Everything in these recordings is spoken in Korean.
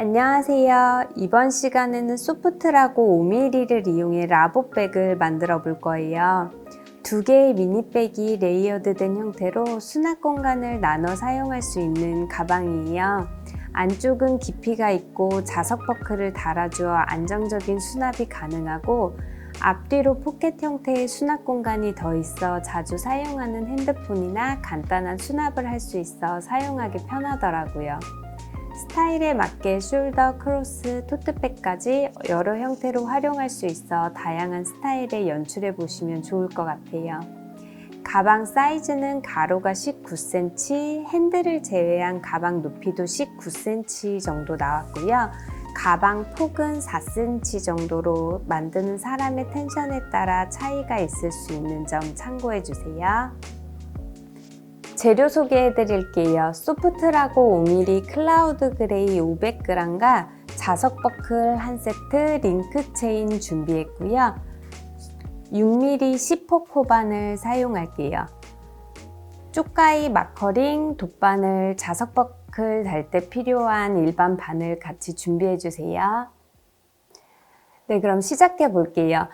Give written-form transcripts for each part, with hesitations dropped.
안녕하세요. 이번 시간에는 소프트라고 5mm를 이용해 라보백을 만들어 볼 거예요. 두 개의 미니백이 레이어드된 형태로 수납 공간을 나눠 사용할 수 있는 가방이에요. 안쪽은 깊이가 있고 자석 버클을 달아주어 안정적인 수납이 가능하고 앞뒤로 포켓 형태의 수납 공간이 더 있어 자주 사용하는 핸드폰이나 간단한 수납을 할 수 있어 사용하기 편하더라고요. 스타일에 맞게 숄더, 크로스, 토트백까지 여러 형태로 활용할 수 있어 다양한 스타일에 연출해 보시면 좋을 것 같아요. 가방 사이즈는 가로가 19cm, 핸들을 제외한 가방 높이도 19cm 정도 나왔고요. 가방 폭은 4cm 정도로 만드는 사람의 텐션에 따라 차이가 있을 수 있는 점 참고해 주세요. 재료 소개해 드릴게요. 소프트라고 5mm 클라우드 그레이 500g과 자석 버클 1세트, 링크 체인 준비했고요. 6mm 10호 코반을 사용할게요. 쪽가이 마커링, 돗바늘, 자석 버클 달 때 필요한 일반 바늘 같이 준비해 주세요. 네, 그럼 시작해 볼게요.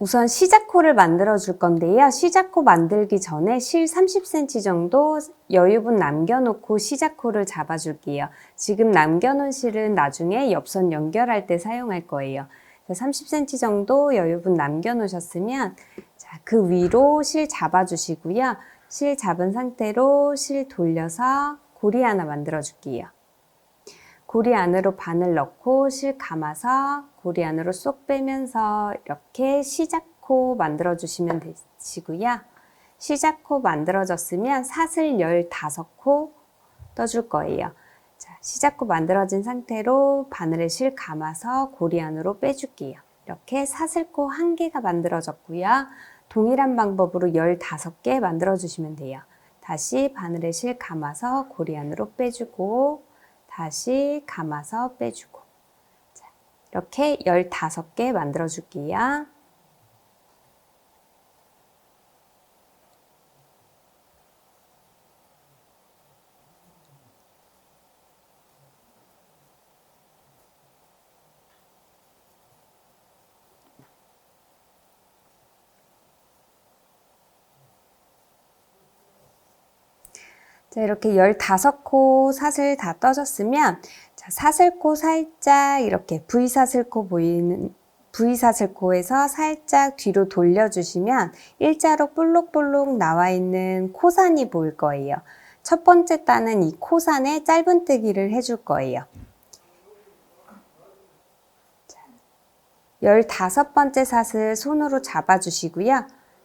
우선 시작코를 만들어 줄 건데요. 시작코 만들기 전에 실 30cm 정도 여유분 남겨놓고 시작코를 잡아 줄게요. 지금 남겨놓은 실은 나중에 옆선 연결할 때 사용할 거예요. 30cm 정도 여유분 남겨놓으셨으면 그 위로 실 잡아 주시고요. 실 잡은 상태로 실 돌려서 고리 하나 만들어 줄게요. 고리 안으로 바늘 넣고 실 감아서 고리 안으로 쏙 빼면서 이렇게 시작코 만들어 주시면 되시고요. 시작코 만들어졌으면 사슬 15코 떠줄 거예요. 자, 시작코 만들어진 상태로 바늘에 실 감아서 고리 안으로 빼줄게요. 이렇게 사슬코 1개가 만들어졌고요. 동일한 방법으로 15개 만들어 주시면 돼요. 다시 바늘에 실 감아서 고리 안으로 빼주고 다시 감아서 빼주고. 자, 이렇게 15개 만들어 줄게요. 자, 이렇게 15코 사슬 다 떠졌으면 자, 사슬코 살짝 이렇게 V사슬코 보이는 V사슬코에서 살짝 뒤로 돌려주시면 일자로 볼록볼록 나와 있는 코산이 보일 거예요. 첫 번째 따는 이 코산에 짧은뜨기를 해줄 거예요. 15번째 사슬 손으로 잡아주시고요.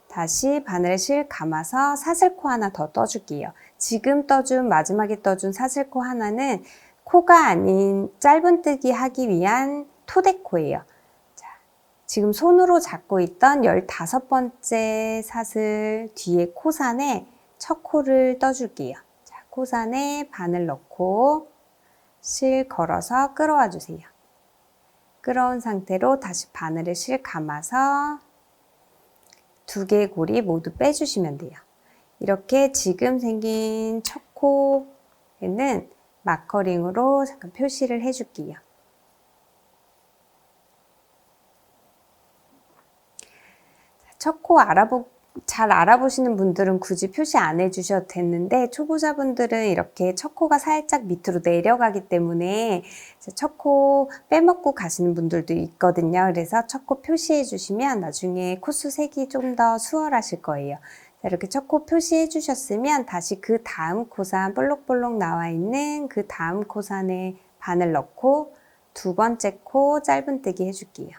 다시 바늘에 실 감아서 사슬코 하나 더 떠줄게요. 지금 떠준 마지막에 떠준 사슬코 하나는 코가 아닌 짧은뜨기 하기 위한 토대코예요. 자, 지금 손으로 잡고 있던 15번째 사슬 뒤에 코산에 첫 코를 떠줄게요. 자, 코산에 바늘 넣고 실 걸어서 끌어와 주세요. 끌어온 상태로 다시 바늘에 실 감아서 2개의 고리 모두 빼주시면 돼요. 이렇게 지금 생긴 첫 코에는 마커링으로 잠깐 표시를 해줄게요. 첫 코 잘 알아보시는 분들은 굳이 표시 안 해주셔도 됐는데 초보자분들은 이렇게 첫 코가 살짝 밑으로 내려가기 때문에 첫 코 빼먹고 가시는 분들도 있거든요. 그래서 첫 코 표시해 주시면 나중에 코수 색이 좀 더 수월하실 거예요. 이렇게 첫 코 표시해 주셨으면 다시 그 다음 코산 볼록볼록 나와 있는 그 다음 코산에 바늘 넣고 2번째 코 짧은뜨기 해줄게요.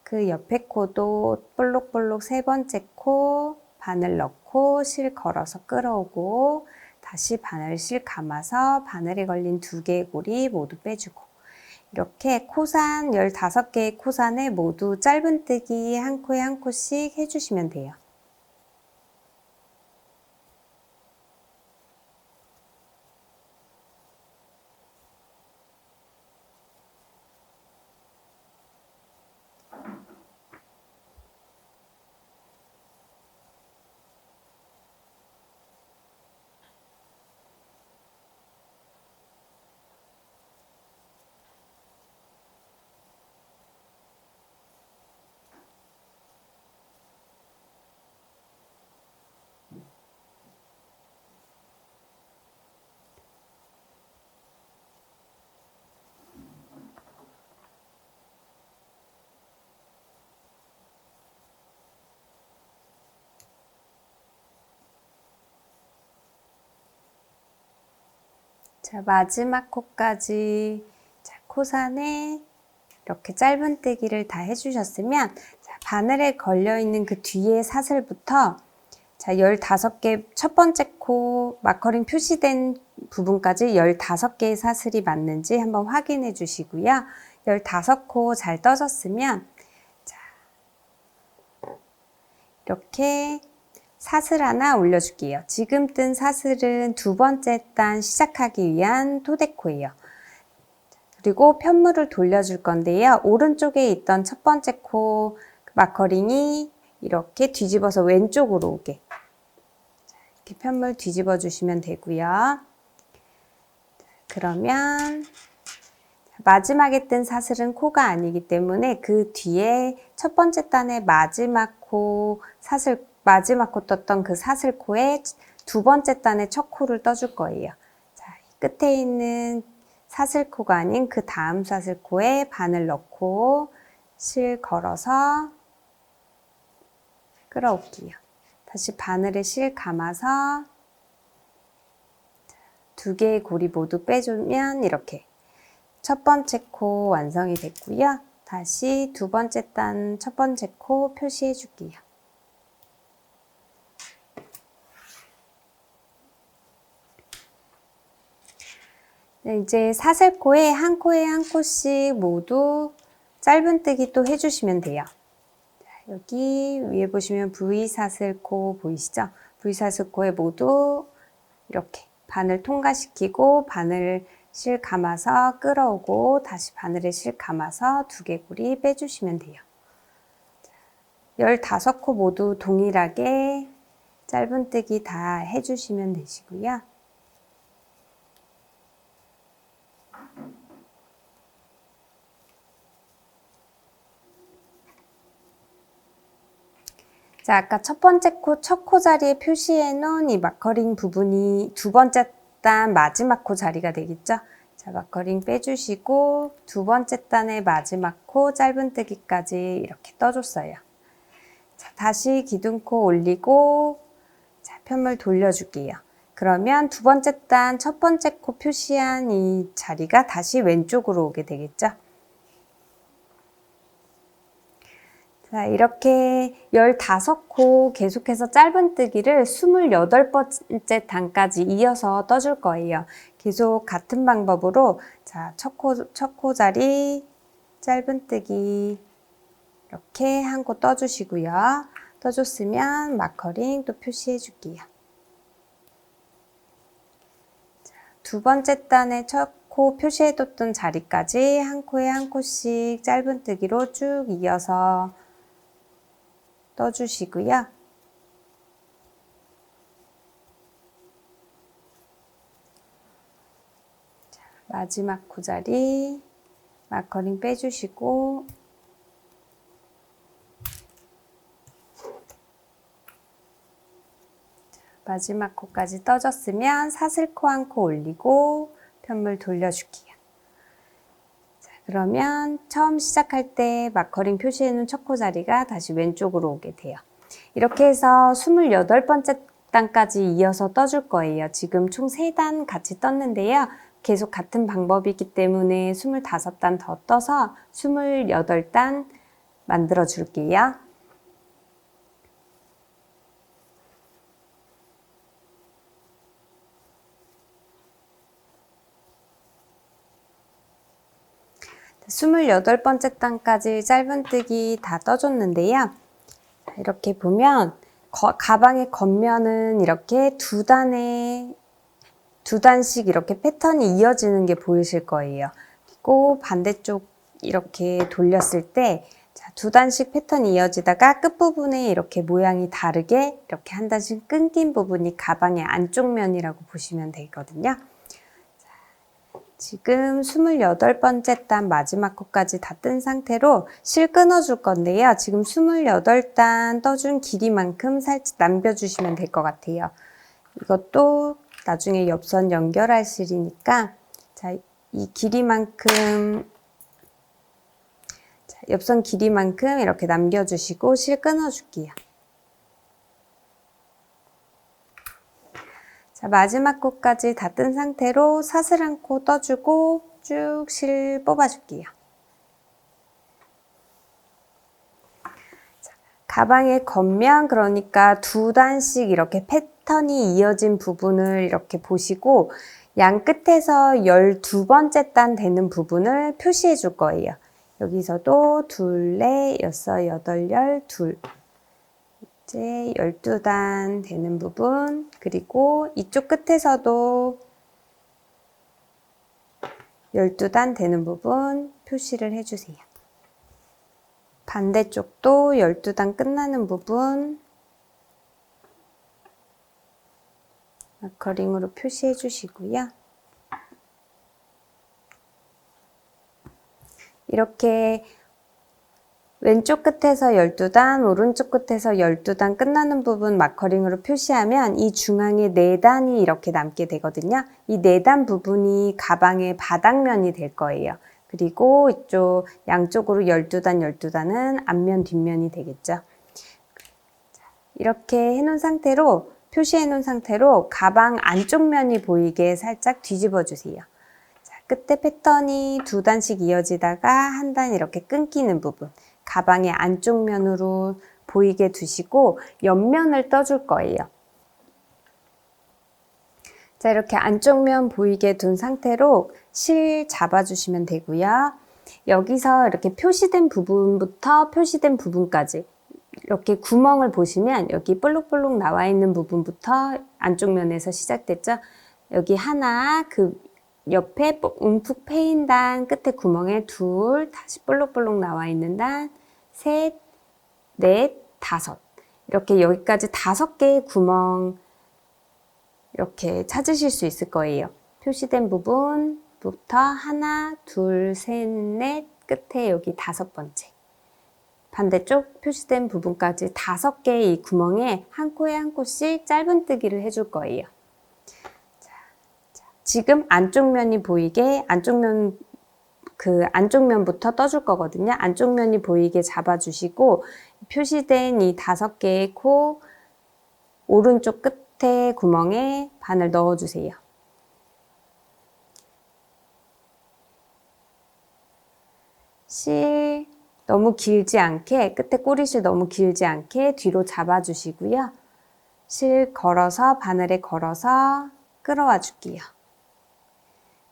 그 옆에 코도 볼록볼록 3번째 코 바늘 넣고 실 걸어서 끌어오고 다시 바늘 실 감아서 바늘에 걸린 2개의 고리 모두 빼주고 이렇게 코산 15개의 코산에 모두 짧은뜨기 한 코에 한 코씩 해주시면 돼요. 자, 마지막 코까지 코산에 이렇게 짧은뜨기를 다 해주셨으면 자, 바늘에 걸려있는 그 뒤에 사슬부터 자, 15개 첫 번째 코 마커링 표시된 부분까지 15개의 사슬이 맞는지 한번 확인해 주시고요. 15코 잘 떠졌으면 자, 이렇게 사슬 하나 올려줄게요. 지금 뜬 사슬은 두 번째 단 시작하기 위한 토대코예요. 그리고 편물을 돌려줄 건데요. 오른쪽에 있던 첫 번째 코 마커링이 이렇게 뒤집어서 왼쪽으로 오게 이렇게 편물 뒤집어 주시면 되고요. 그러면 마지막에 뜬 사슬은 코가 아니기 때문에 그 뒤에 첫 번째 단의 마지막 코 사슬 마지막 코 떴던 그 사슬코에 두 번째 단의 첫 코를 떠줄 거예요. 자, 끝에 있는 사슬코가 아닌 그 다음 사슬코에 바늘 넣고 실 걸어서 끌어올게요. 다시 바늘에 실 감아서 두 개의 고리 모두 빼주면 이렇게 첫 번째 코 완성이 됐고요. 다시 두 번째 단 첫 번째 코 표시해 줄게요. 네, 이제 사슬코에 한 코에 한 코씩 모두 짧은뜨기 또 해주시면 돼요. 여기 위에 보시면 V사슬코 보이시죠? V사슬코에 모두 이렇게 바늘 통과시키고 바늘 실 감아서 끌어오고 다시 바늘에 실 감아서 두 개 고리 빼주시면 돼요. 15코 모두 동일하게 짧은뜨기 다 해주시면 되시고요. 자, 아까 첫 번째 코, 첫 코 자리에 표시해 놓은 이 마커링 부분이 두 번째 단 마지막 코 자리가 되겠죠? 자, 마커링 빼주시고 두 번째 단의 마지막 코 짧은뜨기까지 이렇게 떠줬어요. 자, 다시 기둥코 올리고 자, 편물 돌려줄게요. 그러면 두 번째 단 첫 번째 코 표시한 이 자리가 다시 왼쪽으로 오게 되겠죠? 자, 이렇게 15코 계속해서 짧은뜨기를 28번째 단까지 이어서 떠줄 거예요. 계속 같은 방법으로 자, 첫 코 자리 짧은뜨기 이렇게 한 코 떠주시고요. 떠줬으면 마커링 또 표시해 줄게요. 자, 두 번째 단의 첫 코 표시해뒀던 자리까지 한 코에 한 코씩 짧은뜨기로 쭉 이어서 떠주시고요. 자, 마지막 코 자리 마커링 빼주시고 자, 마지막 코까지 떠졌으면 사슬코 한 코 올리고 편물 돌려줄게요. 자, 그러면 처음 시작할 때 마커링 표시해놓은 첫 코 자리가 다시 왼쪽으로 오게 돼요. 이렇게 해서 28번째 단까지 이어서 떠줄 거예요. 지금 총 3단 같이 떴는데요. 계속 같은 방법이기 때문에 25단 더 떠서 28단 만들어 줄게요. 스물여덟 번째 단까지 짧은뜨기 다 떠줬는데요. 이렇게 보면 가방의 겉면은 이렇게 두 단씩 이렇게 패턴이 이어지는 게 보이실 거예요. 그리고 반대쪽 이렇게 돌렸을 때 두 단씩 패턴이 이어지다가 끝부분에 이렇게 모양이 다르게 이렇게 한 단씩 끊긴 부분이 가방의 안쪽 면이라고 보시면 되거든요. 지금 28번째 단 마지막 코까지 다 뜬 상태로 실 끊어줄 건데요. 지금 28단 떠준 길이만큼 살짝 남겨주시면 될 것 같아요. 이것도 나중에 옆선 연결할 실이니까 자, 이 길이만큼 자, 옆선 길이만큼 이렇게 남겨주시고 실 끊어줄게요. 자, 마지막 코까지 다 뜬 상태로 사슬한 코 떠주고 쭉 실 뽑아줄게요. 자, 가방의 겉면, 그러니까 2단씩 이렇게 패턴이 이어진 부분을 이렇게 보시고 양 끝에서 12번째 단 되는 부분을 표시해 줄 거예요. 여기서도 둘, 넷, 여섯, 여덟, 열, 둘. 이제 12단 되는 부분, 그리고 이쪽 끝에서도 12단 되는 부분 표시를 해주세요. 반대쪽도 12단 끝나는 부분 마커링으로 표시해 주시고요. 이렇게 왼쪽 끝에서 12단, 오른쪽 끝에서 12단 끝나는 부분 마커링으로 표시하면 이 중앙에 4단이 이렇게 남게 되거든요. 이 4단 부분이 가방의 바닥면이 될 거예요. 그리고 이쪽 양쪽으로 12단, 12단은 앞면, 뒷면이 되겠죠. 이렇게 해놓은 상태로, 표시해 놓은 상태로 가방 안쪽 면이 보이게 살짝 뒤집어 주세요. 자, 끝에 패턴이 2단씩 이어지다가 한 단 이렇게 끊기는 부분. 가방의 안쪽 면으로 보이게 두시고 옆면을 떠줄 거예요. 자, 이렇게 안쪽 면 보이게 둔 상태로 실 잡아주시면 되고요. 여기서 이렇게 표시된 부분부터 표시된 부분까지 이렇게 구멍을 보시면 여기 볼록볼록 나와 있는 부분부터 안쪽 면에서 시작됐죠. 여기 하나, 그 옆에 움푹 패인 단 끝에 구멍에 둘, 다시 볼록볼록 나와 있는 단, 셋, 넷, 다섯. 이렇게 여기까지 5개의 구멍 이렇게 찾으실 수 있을 거예요. 표시된 부분부터 하나, 둘, 셋, 넷, 끝에 여기 5번째. 반대쪽 표시된 부분까지 5개의 이 구멍에 한 코에 한 코씩 짧은뜨기를 해줄 거예요. 지금 안쪽 면이 보이게 안쪽 면부터 떠줄 거거든요. 안쪽 면이 보이게 잡아주시고 표시된 이 5개의 코 오른쪽 끝에 구멍에 바늘 넣어주세요. 실 너무 길지 않게, 끝에 꼬리실 너무 길지 않게 뒤로 잡아주시고요. 실 걸어서 바늘에 걸어서 끌어와 줄게요.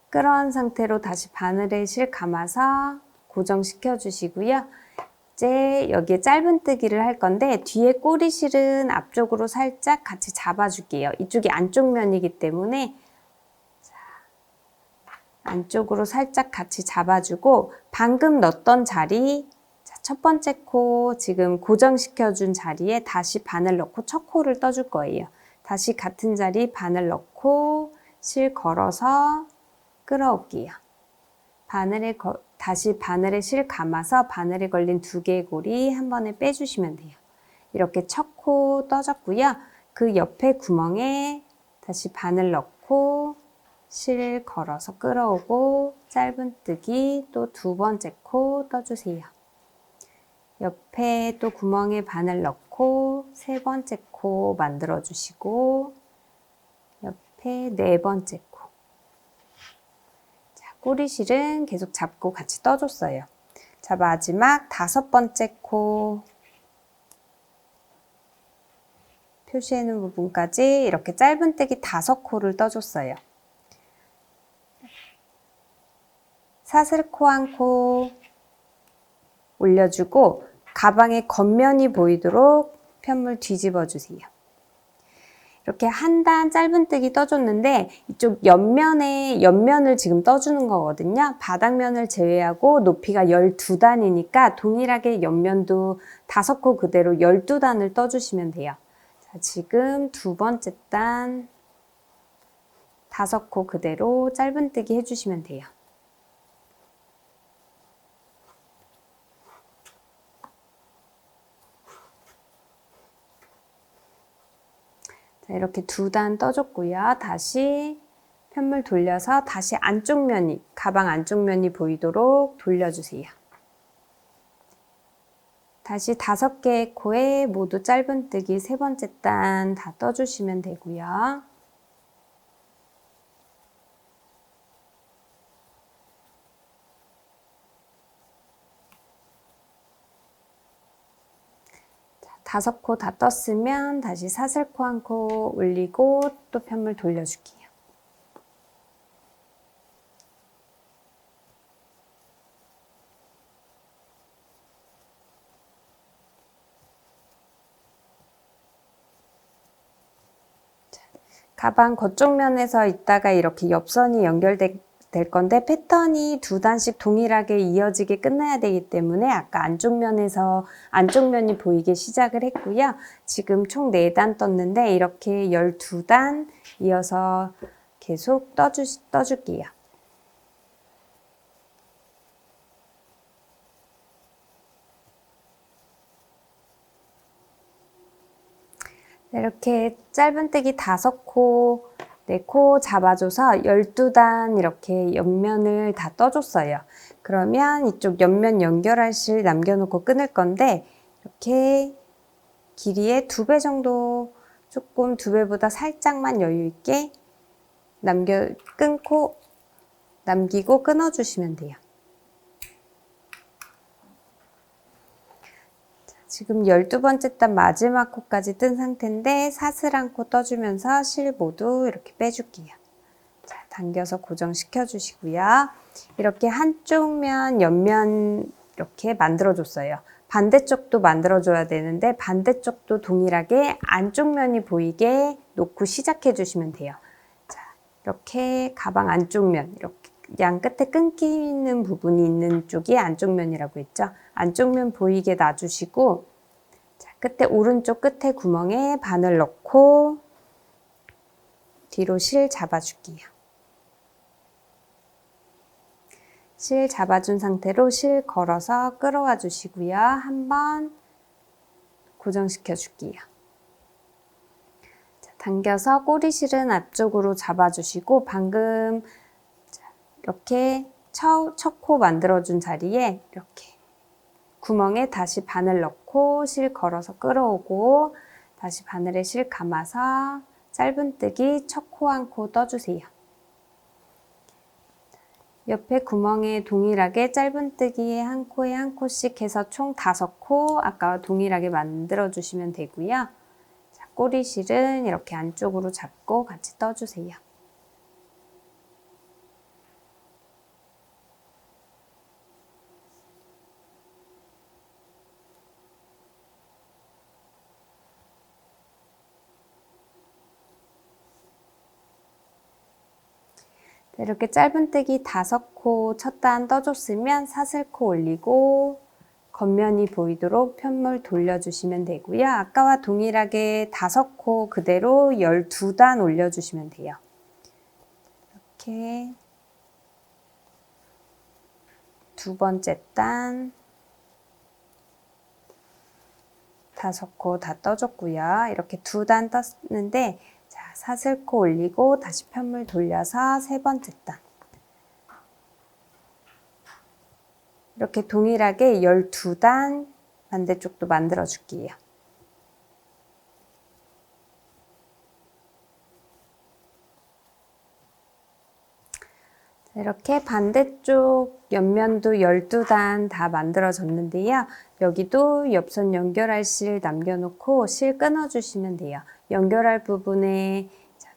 끌어온 상태로 다시 바늘에 실 감아서 고정시켜 주시고요. 이제 여기에 짧은뜨기를 할 건데 뒤에 꼬리실은 앞쪽으로 살짝 같이 잡아줄게요. 이쪽이 안쪽 면이기 때문에 안쪽으로 살짝 같이 잡아주고 방금 넣었던 자리, 첫 번째 코 지금 고정시켜준 자리에 다시 바늘 넣고 첫 코를 떠줄 거예요. 다시 같은 자리 바늘 넣고 실 걸어서 끌어올게요. 다시 바늘에 실 감아서 바늘에 걸린 2개의 고리 한 번에 빼주시면 돼요. 이렇게 첫 코 떠졌고요. 그 옆에 구멍에 다시 바늘 넣고 실 걸어서 끌어오고 짧은뜨기 또 2번째 코 떠주세요. 옆에 또 구멍에 바늘 넣고 3번째 코 만들어 주시고 옆에 4번째 코. 자, 꼬리실은 계속 잡고 같이 떠줬어요. 자, 마지막 5번째 코 표시해 놓은 부분까지 이렇게 짧은뜨기 5코를 떠줬어요. 사슬코 한 코 올려주고 가방의 겉면이 보이도록 편물 뒤집어 주세요. 이렇게 한 단 짧은뜨기 떠줬는데 이쪽 옆면을 지금 떠주는 거거든요. 바닥면을 제외하고 높이가 12단이니까 동일하게 옆면도 5코 그대로 12단을 떠주시면 돼요. 자, 지금 2번째 단 5코 그대로 짧은뜨기 해주시면 돼요. 자, 이렇게 2단 떠줬고요. 다시 편물 돌려서 다시 가방 안쪽 면이 보이도록 돌려주세요. 다시 5개의 코에 모두 짧은뜨기 3번째 단 다 떠주시면 되고요. 5코 다 떴으면 다시 사슬코 한 코 올리고 또 편물 돌려줄게요. 가방 겉쪽 면에서 있다가 이렇게 옆선이 연결될 건데 패턴이 2단씩 동일하게 이어지게 끝나야 되기 때문에 아까 안쪽 면에서 안쪽 면이 보이게 시작을 했고요. 지금 총 4단 떴는데 이렇게 12단 이어서 계속 떠줄게요. 이렇게 짧은뜨기 5코, 4코 잡아줘서 12단 이렇게 옆면을 다 떠줬어요. 그러면 이쪽 옆면 연결할 실 남겨놓고 끊을 건데 이렇게 길이의 2배 정도, 조금 2배보다 살짝만 여유 있게 남기고 끊어주시면 돼요. 지금 12번째 단 마지막 코까지 뜬 상태인데 사슬 한 코 떠주면서 실 모두 이렇게 빼줄게요. 자, 당겨서 고정시켜 주시고요. 이렇게 한쪽 면, 옆면 이렇게 만들어줬어요. 반대쪽도 만들어줘야 되는데 반대쪽도 동일하게 안쪽 면이 보이게 놓고 시작해 주시면 돼요. 자, 이렇게 가방 안쪽 면, 이렇게 양 끝에 끊기는 부분이 있는 쪽이 안쪽 면이라고 했죠. 안쪽 면 보이게 놔주시고 자, 끝에 오른쪽 끝에 구멍에 바늘 넣고 뒤로 실 잡아줄게요. 실 잡아준 상태로 실 걸어서 끌어와 주시고요. 한번 고정시켜 줄게요. 자, 당겨서 꼬리실은 앞쪽으로 잡아주시고 방금 이렇게 첫 코 만들어준 자리에 이렇게 구멍에 다시 바늘 넣고 실 걸어서 끌어오고 다시 바늘에 실 감아서 짧은뜨기 첫 코 한 코 떠주세요. 옆에 구멍에 동일하게 짧은뜨기 한 코에 한 코씩 해서 총 5코 아까와 동일하게 만들어 주시면 되고요. 자, 꼬리실은 이렇게 안쪽으로 잡고 같이 떠주세요. 이렇게 짧은뜨기 5코 첫 단 떠줬으면 사슬코 올리고 겉면이 보이도록 편물 돌려주시면 되고요. 아까와 동일하게 5코 그대로 12단 올려주시면 돼요. 이렇게 2번째 단 5코 다 떠줬고요. 이렇게 2단 떴는데 자, 사슬코 올리고 다시 편물 돌려서 3번째 단 이렇게 동일하게 12단 반대쪽도 만들어 줄게요. 이렇게 반대쪽 옆면도 12단 다 만들어졌는데요. 여기도 옆선 연결할 실 남겨놓고 실 끊어주시면 돼요. 연결할 부분에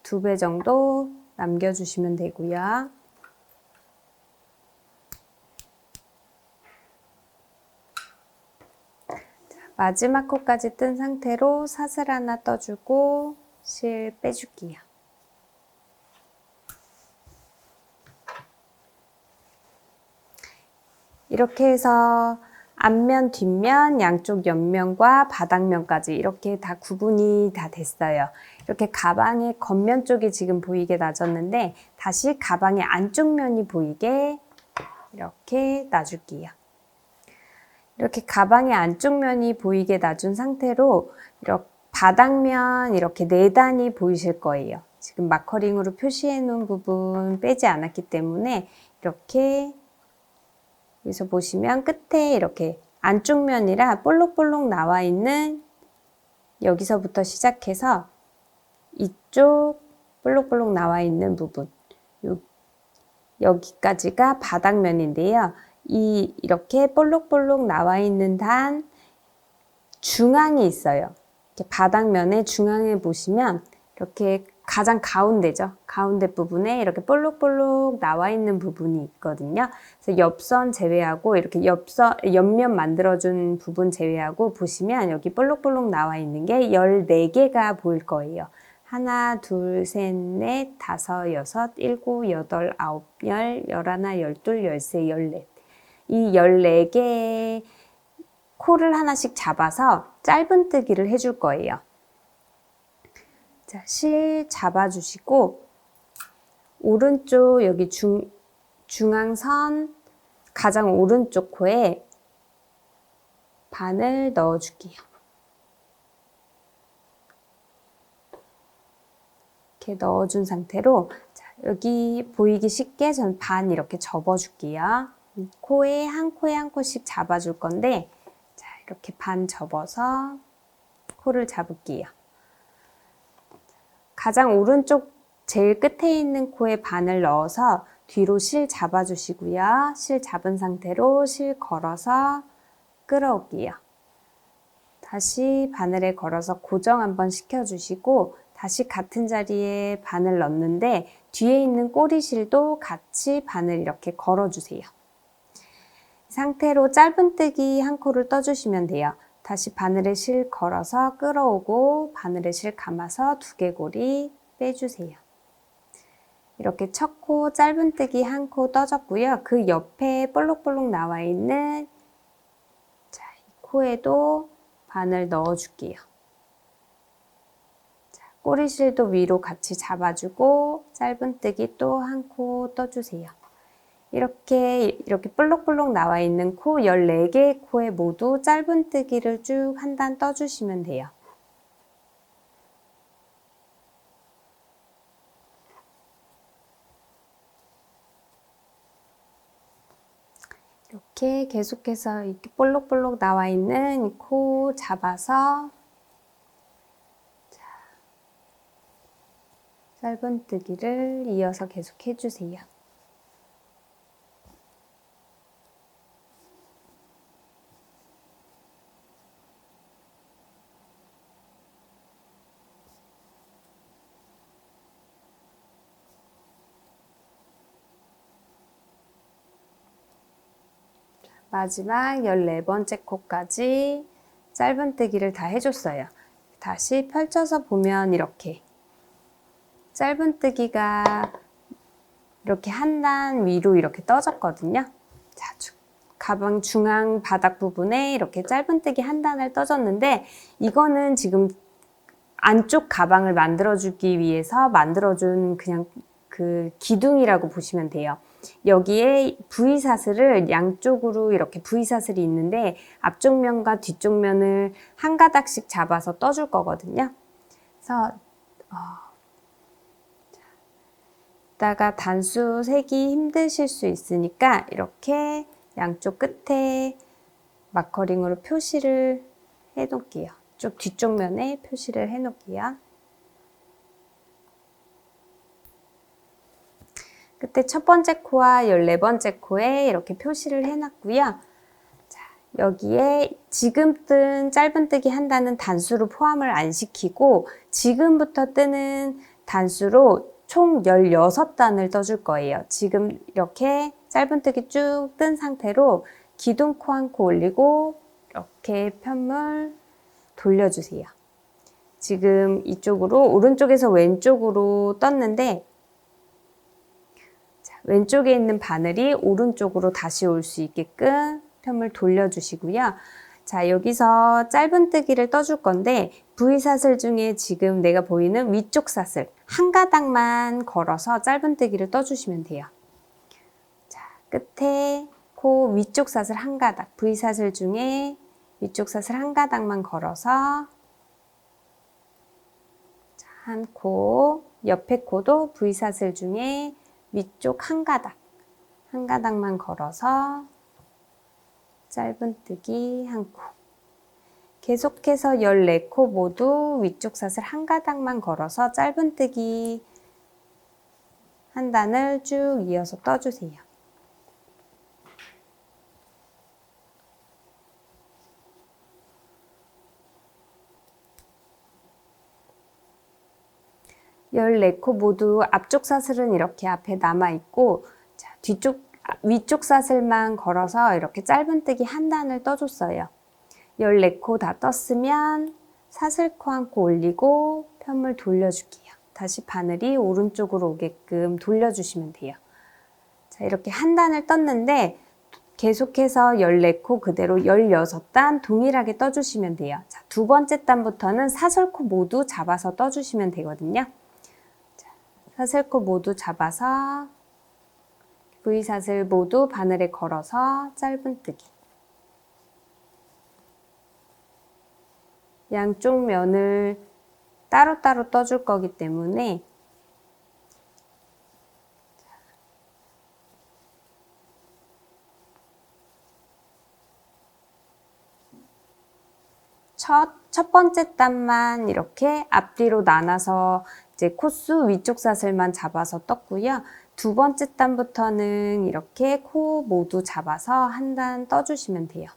2배 정도 남겨주시면 되고요. 마지막 코까지 뜬 상태로 사슬 하나 떠주고 실 빼줄게요. 이렇게 해서 앞면, 뒷면, 양쪽 옆면과 바닥면까지 이렇게 다 구분이 다 됐어요. 이렇게 가방의 겉면 쪽이 지금 보이게 놔줬는데 다시 가방의 안쪽 면이 보이게 이렇게 놔줄게요. 이렇게 가방의 안쪽 면이 보이게 놔준 상태로 이렇게 바닥면 이렇게 4단이 보이실 거예요. 지금 마커링으로 표시해 놓은 부분 빼지 않았기 때문에 이렇게 여기서 보시면 끝에 이렇게 안쪽 면이라 볼록볼록 나와 있는 여기서부터 시작해서 이쪽 볼록볼록 나와 있는 부분 여기까지가 바닥면인데요. 이렇게 볼록볼록 나와 있는 단 중앙이 있어요. 이렇게 바닥면의 중앙에 보시면 이렇게 가장 가운데죠. 가운데 부분에 이렇게 볼록볼록 나와 있는 부분이 있거든요. 그래서 옆선 제외하고 이렇게 옆면 만들어준 부분 제외하고 보시면 여기 볼록볼록 나와 있는 게 14개가 보일 거예요. 하나, 둘, 셋, 넷, 다섯, 여섯, 일곱, 여덟, 아홉, 열, 열하나, 열둘, 열세, 열넷. 이 14개의 코를 하나씩 잡아서 짧은뜨기를 해줄 거예요. 자, 실 잡아주시고 오른쪽 여기 중앙선 가장 오른쪽 코에 반을 넣어줄게요. 이렇게 넣어준 상태로 자, 여기 보이기 쉽게 저는 반 이렇게 접어줄게요. 코에 한 코씩 잡아줄 건데 자, 이렇게 반 접어서 코를 잡을게요. 가장 오른쪽 제일 끝에 있는 코에 반을 넣어서 뒤로 실 잡아주시고요. 실 잡은 상태로 실 걸어서 끌어올게요. 다시 바늘에 걸어서 고정 한번 시켜주시고 다시 같은 자리에 바늘 넣는데 뒤에 있는 꼬리실도 같이 바늘 이렇게 걸어주세요. 이 상태로 짧은뜨기 한 코를 떠주시면 돼요. 다시 바늘에 실 걸어서 끌어오고 바늘에 실 감아서 두개골이 빼주세요. 이렇게 첫 코 짧은뜨기 한 코 떠졌고요. 그 옆에 볼록볼록 나와 있는 자, 이 코에도 바늘 넣어줄게요. 자, 꼬리실도 위로 같이 잡아주고 짧은뜨기 또 한 코 떠주세요. 이렇게 볼록볼록 나와 있는 코 14개의 코에 모두 짧은뜨기를 쭉 한 단 떠주시면 돼요. 이렇게 계속해서 이렇게 볼록볼록 나와 있는 코 잡아서 자, 짧은뜨기를 이어서 계속 해주세요. 마지막 14번째 코까지 짧은뜨기를 다 해줬어요. 다시 펼쳐서 보면 이렇게 짧은뜨기가 이렇게 한 단 위로 이렇게 떠졌거든요. 자, 가방 중앙 바닥 부분에 이렇게 짧은뜨기 한 단을 떠줬는데 이거는 지금 안쪽 가방을 만들어주기 위해서 만들어준 그냥 그 기둥이라고 보시면 돼요. 여기에 V사슬을 양쪽으로 이렇게 V사슬이 있는데 앞쪽 면과 뒤쪽 면을 한 가닥씩 잡아서 떠줄 거거든요. 그래서 이따가 단수 세기 힘드실 수 있으니까 이렇게 양쪽 끝에 마커링으로 표시를 해 놓을게요. 쪽 뒤쪽 면에 표시를 해 놓을게요. 끝에 첫 번째 코와 14번째 코에 이렇게 표시를 해놨고요. 자, 여기에 지금 뜬 짧은뜨기 한다는 단수로 포함을 안 시키고 지금부터 뜨는 단수로 총 16단을 떠줄 거예요. 지금 이렇게 짧은뜨기 쭉 뜬 상태로 기둥 코 한 코 올리고 이렇게 편물 돌려주세요. 지금 이쪽으로 오른쪽에서 왼쪽으로 떴는데 왼쪽에 있는 바늘이 오른쪽으로 다시 올 수 있게끔 편물 돌려주시고요. 자, 여기서 짧은뜨기를 떠줄 건데 V사슬 중에 지금 내가 보이는 위쪽 사슬 한 가닥만 걸어서 짧은뜨기를 떠주시면 돼요. 자, 끝에 코 위쪽 사슬 한 가닥, V사슬 중에 위쪽 사슬 한 가닥만 걸어서 한 코, 옆에 코도 V사슬 중에 위쪽 한 가닥만 걸어서 짧은뜨기 한 코. 계속해서 14코 모두 위쪽 사슬 한 가닥만 걸어서 짧은뜨기 한 단을 쭉 이어서 떠주세요. 14코 모두 앞쪽 사슬은 이렇게 앞에 남아있고, 자, 위쪽 사슬만 걸어서 이렇게 짧은뜨기 한 단을 떠줬어요. 14코 다 떴으면 사슬코 한 코 올리고 편물 돌려줄게요. 다시 바늘이 오른쪽으로 오게끔 돌려주시면 돼요. 자, 이렇게 한 단을 떴는데 계속해서 14코 그대로 16단 동일하게 떠주시면 돼요. 자, 두 번째 단부터는 사슬코 모두 잡아서 떠주시면 되거든요. 자, 사슬코 모두 잡아서 V사슬 모두 바늘에 걸어서 짧은뜨기. 양쪽 면을 따로따로 떠줄 거기 때문에 첫 번째 단만 이렇게 앞뒤로 나눠서 이제 코수 위쪽 사슬만 잡아서 떴고요. 두 번째 단부터는 이렇게 코 모두 잡아서 한 단 떠주시면 돼요.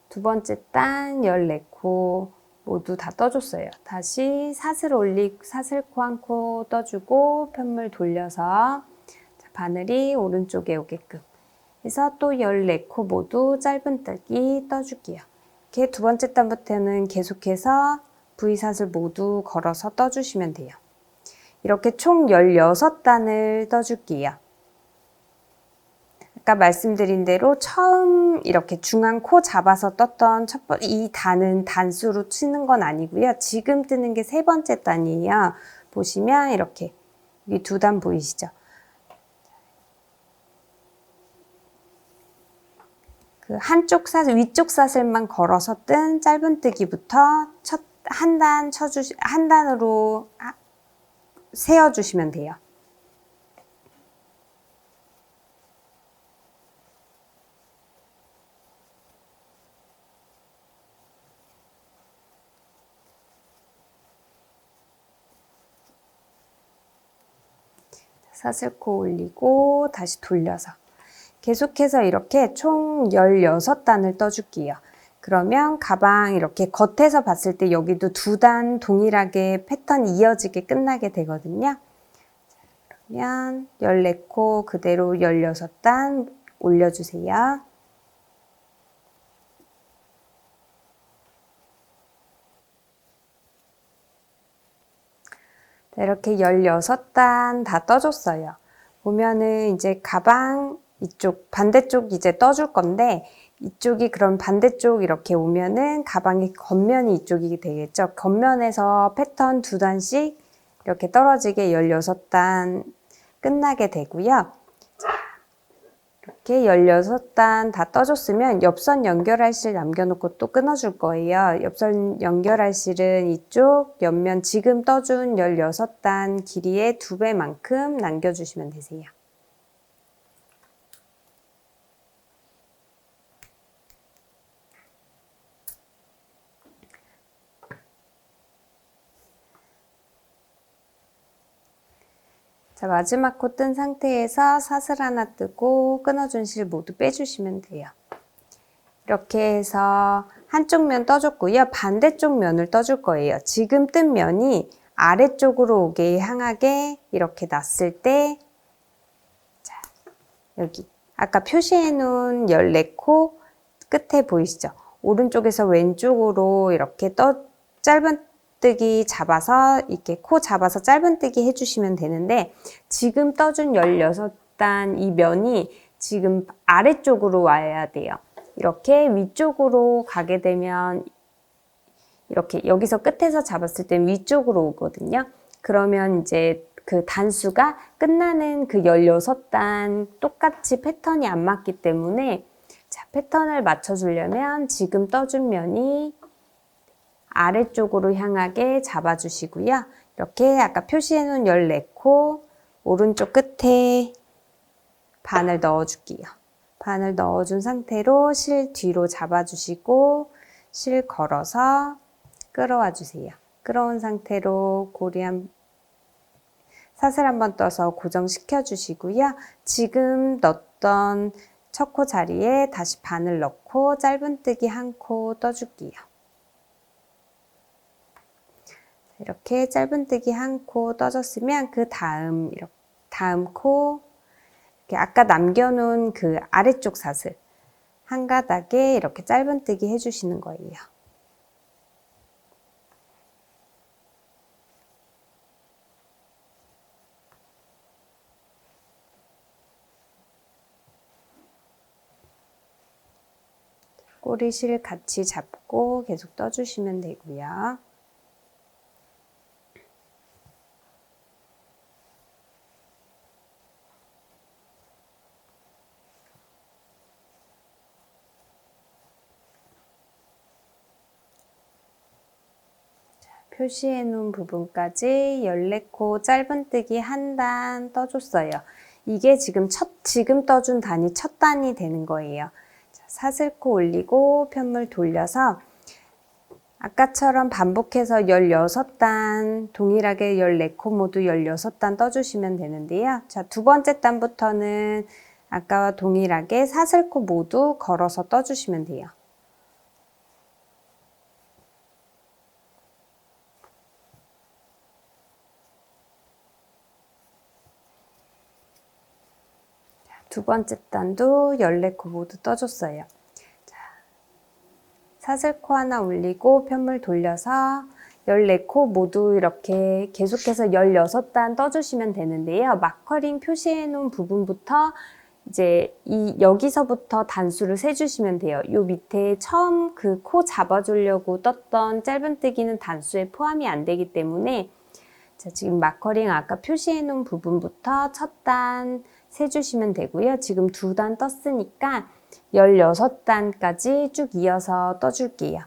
두 번째 단 14코 모두 다 떠줬어요. 다시 사슬 사슬코 한 코 떠주고 편물 돌려서 바늘이 오른쪽에 오게끔 해서 또 14코 모두 짧은뜨기 떠줄게요. 이렇게 두 번째 단부터는 계속해서 V사슬 모두 걸어서 떠주시면 돼요. 이렇게 총 16단을 떠줄게요. 아까 말씀드린 대로 처음 이렇게 중앙 코 잡아서 떴던 이 단은 단수로 치는 건 아니고요. 지금 뜨는 게 세 번째 단이에요. 보시면 이렇게 여기 두 단 보이시죠? 그 한쪽 사슬, 위쪽 사슬만 걸어서 뜬 짧은뜨기부터 한 단으로 세어주시면 돼요. 사슬코 올리고 다시 돌려서 계속해서 이렇게 총 16단을 떠줄게요. 그러면 가방 이렇게 겉에서 봤을 때 여기도 두 단 동일하게 패턴 이어지게 끝나게 되거든요. 그러면 14코 그대로 16단 올려주세요. 이렇게 16단 다 떠줬어요. 보면은 이제 가방 이쪽 반대쪽 이제 떠줄 건데 이쪽이 그럼 반대쪽 이렇게 오면은 가방의 겉면이 이쪽이 되겠죠. 겉면에서 패턴 두 단씩 이렇게 떨어지게 16단 끝나게 되고요. 이렇게 16단 다 떠줬으면 옆선 연결할 실 남겨놓고 또 끊어줄 거예요. 옆선 연결할 실은 이쪽 옆면 지금 떠준 16단 길이의 2배만큼 남겨주시면 되세요. 자, 마지막 코 뜬 상태에서 사슬 하나 뜨고 끊어준 실 모두 빼주시면 돼요. 이렇게 해서 한쪽 면 떠줬고요. 반대쪽 면을 떠줄 거예요. 지금 뜬 면이 아래쪽으로 오게 향하게 이렇게 놨을 때, 자, 여기 아까 표시해 놓은 14코 끝에 보이시죠? 오른쪽에서 왼쪽으로 이렇게 짧은뜨기 잡아서 이렇게 코 잡아서 짧은뜨기 해주시면 되는데 지금 떠준 16단 이 면이 지금 아래쪽으로 와야 돼요. 이렇게 위쪽으로 가게 되면 이렇게 여기서 끝에서 잡았을 땐 위쪽으로 오거든요. 그러면 이제 그 단수가 끝나는 그 16단 똑같이 패턴이 안 맞기 때문에 자, 패턴을 맞춰주려면 지금 떠준 면이 아래쪽으로 향하게 잡아주시고요. 이렇게 아까 표시해 놓은 14코 오른쪽 끝에 바늘 넣어줄게요. 바늘 넣어준 상태로 실 뒤로 잡아주시고 실 걸어서 끌어와 주세요. 끌어온 상태로 고리 사슬 한번 떠서 고정시켜 주시고요. 지금 넣었던 첫 코 자리에 다시 바늘 넣고 짧은뜨기 한 코 떠줄게요. 이렇게 짧은뜨기 한 코 떠줬으면 그 다음 코 이렇게 아까 남겨놓은 그 아래쪽 사슬 한 가닥에 이렇게 짧은뜨기 해주시는 거예요. 꼬리실 같이 잡고 계속 떠주시면 되고요. 표시해 놓은 부분까지 14코 짧은뜨기 한 단 떠줬어요. 이게 지금 떠준 단이 첫 단이 되는 거예요. 자, 사슬코 올리고 편물 돌려서 아까처럼 반복해서 16단 동일하게 14코 모두 16단 떠주시면 되는데요. 자, 두 번째 단부터는 아까와 동일하게 사슬코 모두 걸어서 떠주시면 돼요. 두 번째 단도 14코 모두 떠줬어요. 자, 사슬코 하나 올리고 편물 돌려서 14코 모두 이렇게 계속해서 16단 떠주시면 되는데요. 마커링 표시해 놓은 부분부터 이제 여기서부터 단수를 세주시면 돼요. 요 밑에 처음 그 코 잡아주려고 떴던 짧은뜨기는 단수에 포함이 안 되기 때문에 자, 지금 마커링 아까 표시해 놓은 부분부터 첫 단 세주시면 되고요. 지금 두 단 떴으니까 16단까지 쭉 이어서 떠줄게요.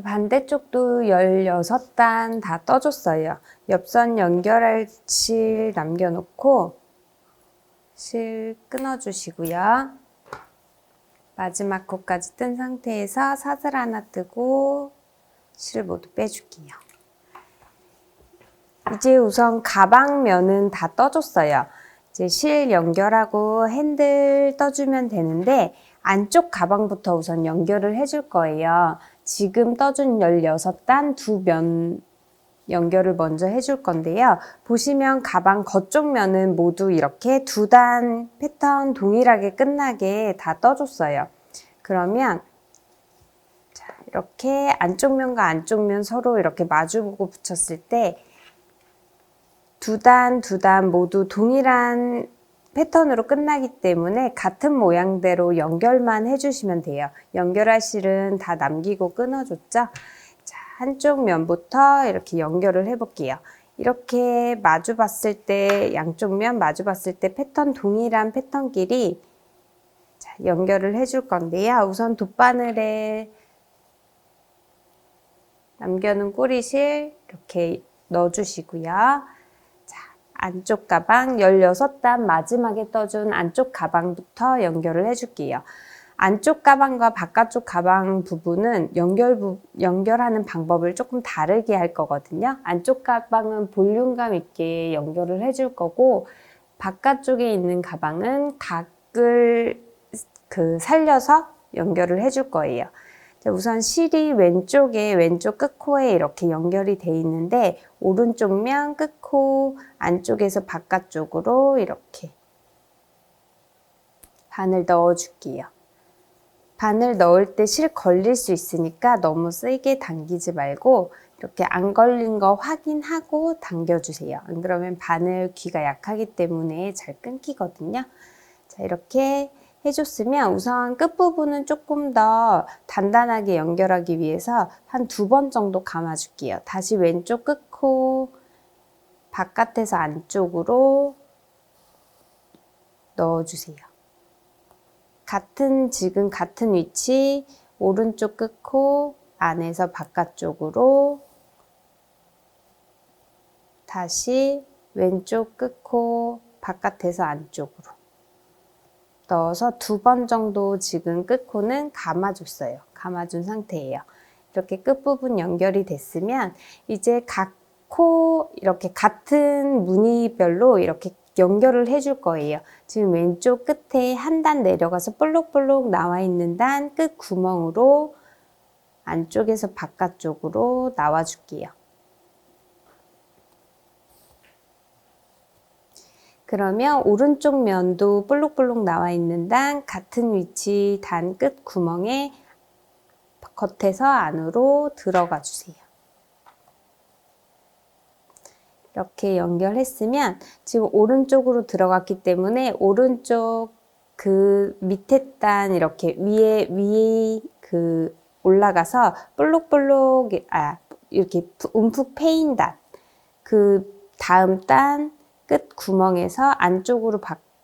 반대쪽도 16단 다 떠줬어요. 옆선 연결할 실 남겨놓고 실 끊어주시고요. 마지막 코까지 뜬 상태에서 사슬 하나 뜨고 실 모두 빼줄게요. 이제 우선 가방면은 다 떠줬어요. 이제 실 연결하고 핸들 떠주면 되는데 안쪽 가방부터 우선 연결을 해줄 거예요. 지금 떠준 16단 두 면 연결을 먼저 해줄 건데요. 보시면 가방 겉쪽 면은 모두 이렇게 두 단 패턴 동일하게 끝나게 다 떠줬어요. 그러면 자, 이렇게 안쪽 면과 안쪽 면 서로 이렇게 마주보고 붙였을 때 두 단 모두 동일한 패턴으로 끝나기 때문에 같은 모양대로 연결만 해주시면 돼요. 연결할 실은 다 남기고 끊어줬죠? 자, 한쪽 면부터 이렇게 연결을 해볼게요. 이렇게 마주 봤을 때, 양쪽 면 마주 봤을 때 패턴 동일한 패턴끼리 자, 연결을 해줄 건데요. 우선 돗바늘에 남겨놓은 꼬리실 이렇게 넣어주시고요. 안쪽 가방 16단 마지막에 떠준 안쪽 가방부터 연결을 해줄게요. 안쪽 가방과 바깥쪽 가방 부분은 연결하는 방법을 조금 다르게 할 거거든요. 안쪽 가방은 볼륨감 있게 연결을 해줄 거고 바깥쪽에 있는 가방은 각을 살려서 연결을 해줄 거예요. 우선 실이 왼쪽 끝코에 이렇게 연결이 돼 있는데 오른쪽 면 끝코 안쪽에서 바깥쪽으로 이렇게 바늘 넣어 줄게요. 바늘 넣을 때 실 걸릴 수 있으니까 너무 세게 당기지 말고 이렇게 안 걸린 거 확인하고 당겨주세요. 안 그러면 바늘 귀가 약하기 때문에 잘 끊기거든요. 자, 이렇게 해줬으면 우선 끝부분은 조금 더 단단하게 연결하기 위해서 한 2번 정도 감아줄게요. 다시 왼쪽 끝코 바깥에서 안쪽으로 넣어주세요. 지금 같은 위치 오른쪽 끝코 안에서 바깥쪽으로 다시 왼쪽 끝코 바깥에서 안쪽으로 넣어서 2번 정도 지금 끝코는 감아줬어요. 감아준 상태예요. 이렇게 끝부분 연결이 됐으면 이제 각 코 이렇게 같은 무늬별로 이렇게 연결을 해줄 거예요. 지금 왼쪽 끝에 한 단 내려가서 볼록볼록 나와 있는 단 끝 구멍으로 안쪽에서 바깥쪽으로 나와 줄게요. 그러면 오른쪽 면도 볼록볼록 나와 있는 단 같은 위치 단 끝 구멍에 겉에서 안으로 들어가 주세요. 이렇게 연결했으면 지금 오른쪽으로 들어갔기 때문에 오른쪽 그 밑에 단 이렇게 위에 그 올라가서 볼록볼록 이렇게 움푹 패인 단 그 다음 단 끝 구멍에서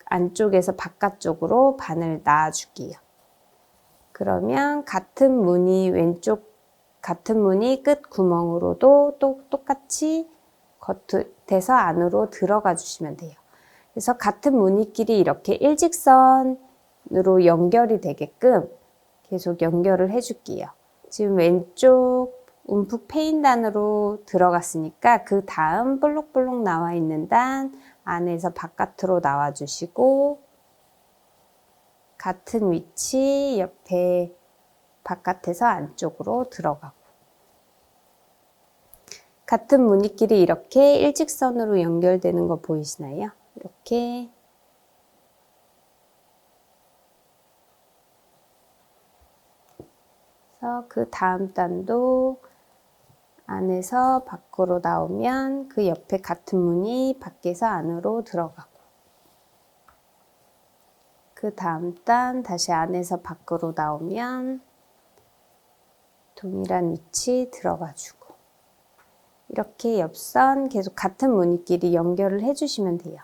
안쪽에서 바깥쪽으로 바늘 놔줄게요. 그러면 같은 무늬 왼쪽 같은 무늬 끝 구멍으로도 또 똑같이 겉에서 안으로 들어가 주시면 돼요. 그래서 같은 무늬끼리 이렇게 일직선으로 연결이 되게끔 계속 연결을 해줄게요. 지금 왼쪽 움푹 패인 단으로 들어갔으니까 그 다음 볼록볼록 나와 있는 단 안에서 바깥으로 나와 주시고 같은 위치 옆에 바깥에서 안쪽으로 들어가고 같은 무늬끼리 이렇게 일직선으로 연결되는 거 보이시나요? 이렇게 그래서 그 다음 단도 안에서 밖으로 나오면 그 옆에 같은 무늬 밖에서 안으로 들어가고 그 다음 단 다시 안에서 밖으로 나오면 동일한 위치 들어가주고 이렇게 옆선 계속 같은 무늬끼리 연결을 해주시면 돼요.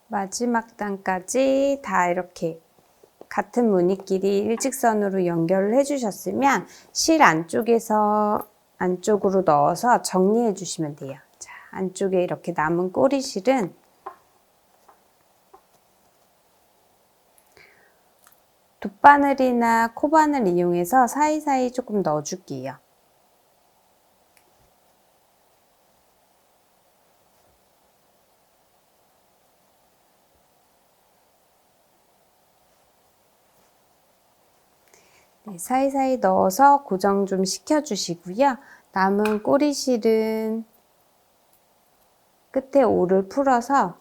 마지막 단까지 다 이렇게 같은 무늬끼리 일직선으로 연결을 해주셨으면 실 안쪽으로 넣어서 정리해 주시면 돼요. 자, 안쪽에 이렇게 남은 꼬리실은 돗바늘이나 코바늘 이용해서 사이사이 조금 넣어줄게요. 네, 사이사이 넣어서 고정 좀 시켜주시고요. 남은 꼬리실은 끝에 올을 풀어서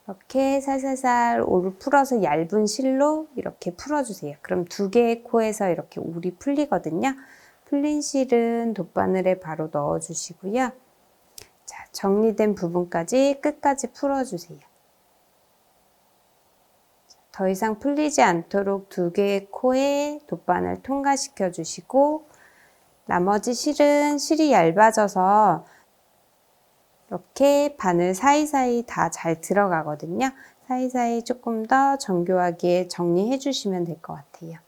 이렇게 살살살 올을 풀어서 얇은 실로 이렇게 풀어주세요. 그럼 2개의 코에서 이렇게 올이 풀리거든요. 풀린 실은 돗바늘에 바로 넣어주시고요. 자, 정리된 부분까지 끝까지 풀어주세요. 더 이상 풀리지 않도록 2개의 코에 돗바늘 통과시켜 주시고 나머지 실은 실이 얇아져서 이렇게 바늘 사이사이 다 잘 들어가거든요. 사이사이 조금 더 정교하게 정리해 주시면 될 것 같아요.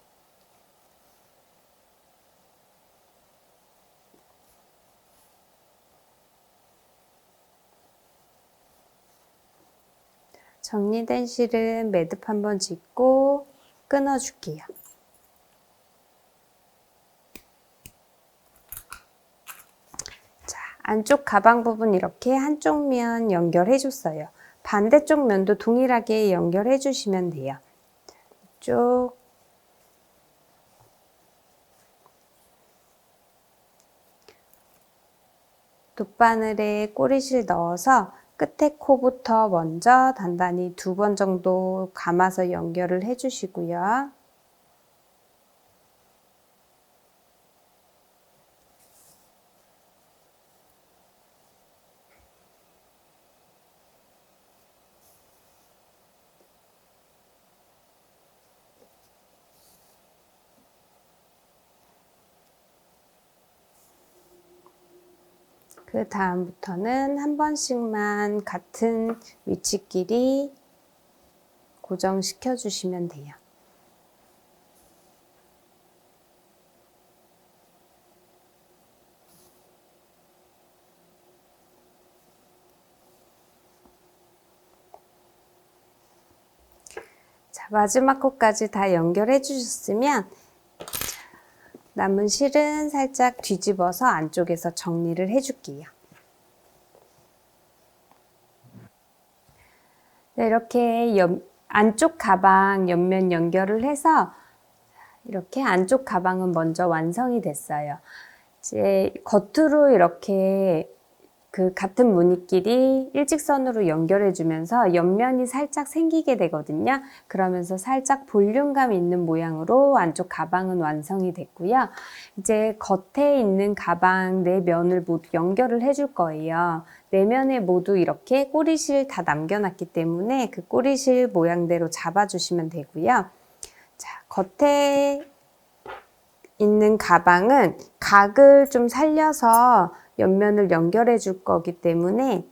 정리된 실은 매듭 한번 짚고 끊어줄게요. 자, 안쪽 가방 부분 이렇게 한쪽 면 연결해 줬어요. 반대쪽 면도 동일하게 연결해 주시면 돼요. 이쪽 돗바늘에 꼬리실 넣어서 끝에 코부터 먼저 단단히 2번 정도 감아서 연결을 해주시고요. 그 다음부터는 한 번씩만 같은 위치끼리 고정시켜 주시면 돼요. 자, 마지막 코까지 다 연결해 주셨으면 남은 실은 살짝 뒤집어서 안쪽에서 정리를 해 줄게요. 네, 이렇게 안쪽 가방 옆면 연결을 해서 이렇게 안쪽 가방은 먼저 완성이 됐어요. 이제 겉으로 이렇게 그 같은 무늬끼리 일직선으로 연결해 주면서 옆면이 살짝 생기게 되거든요. 그러면서 살짝 볼륨감 있는 모양으로 안쪽 가방은 완성이 됐고요. 이제 겉에 있는 가방 네 면을 모두 연결을 해줄 거예요. 네 면에 모두 이렇게 꼬리실 다 남겨놨기 때문에 그 꼬리실 모양대로 잡아주시면 되고요. 자, 겉에 있는 가방은 각을 좀 살려서 옆면을 연결해 줄 거기 때문에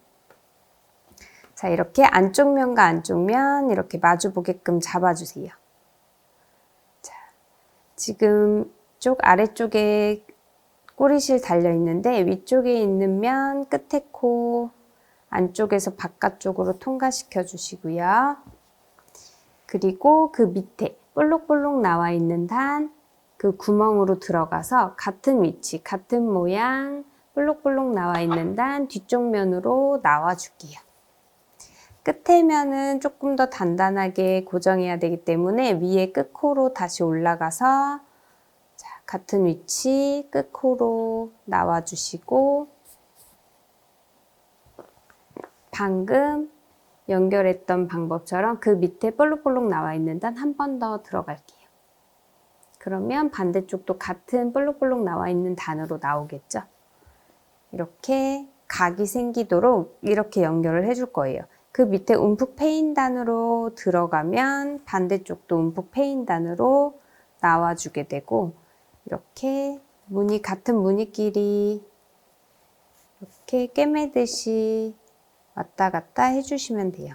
자, 이렇게 안쪽 면과 안쪽 면 이렇게 마주 보게끔 잡아주세요. 자, 지금 아래쪽에 꼬리실 달려 있는데 위쪽에 있는 면 끝에 코 안쪽에서 바깥쪽으로 통과시켜 주시고요. 그리고 그 밑에 볼록볼록 나와 있는 단 그 구멍으로 들어가서 같은 위치, 같은 모양 볼록볼록 나와 있는 단 뒤쪽 면으로 나와 줄게요. 끝에 면은 조금 더 단단하게 고정해야 되기 때문에 위에 끝코로 다시 올라가서 자, 같은 위치 끝코로 나와 주시고 방금 연결했던 방법처럼 그 밑에 볼록볼록 나와 있는 단 한 번 더 들어갈게요. 그러면 반대쪽도 같은 볼록볼록 나와 있는 단으로 나오겠죠. 이렇게 각이 생기도록 이렇게 연결을 해줄 거예요. 그 밑에 움푹 패인 단으로 들어가면 반대쪽도 움푹 패인 단으로 나와주게 되고 이렇게 같은 무늬끼리 이렇게 꿰매듯이 왔다 갔다 해주시면 돼요.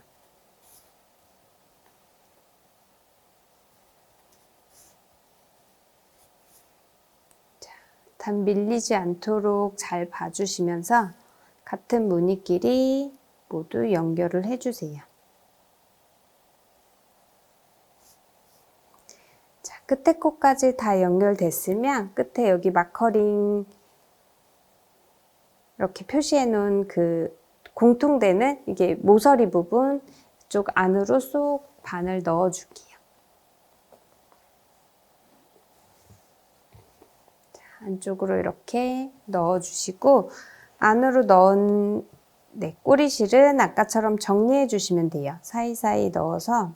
단 밀리지 않도록 잘 봐주시면서 같은 무늬끼리 모두 연결을 해주세요. 자, 끝에 코까지 다 연결됐으면 끝에 여기 마커링 이렇게 표시해 놓은 그 공통되는 이게 모서리 부분 쪽 안으로 쏙 반을 넣어 줄게요. 안쪽으로 이렇게 넣어주시고 안으로 넣은 꼬리실은 아까처럼 정리해 주시면 돼요. 사이사이 넣어서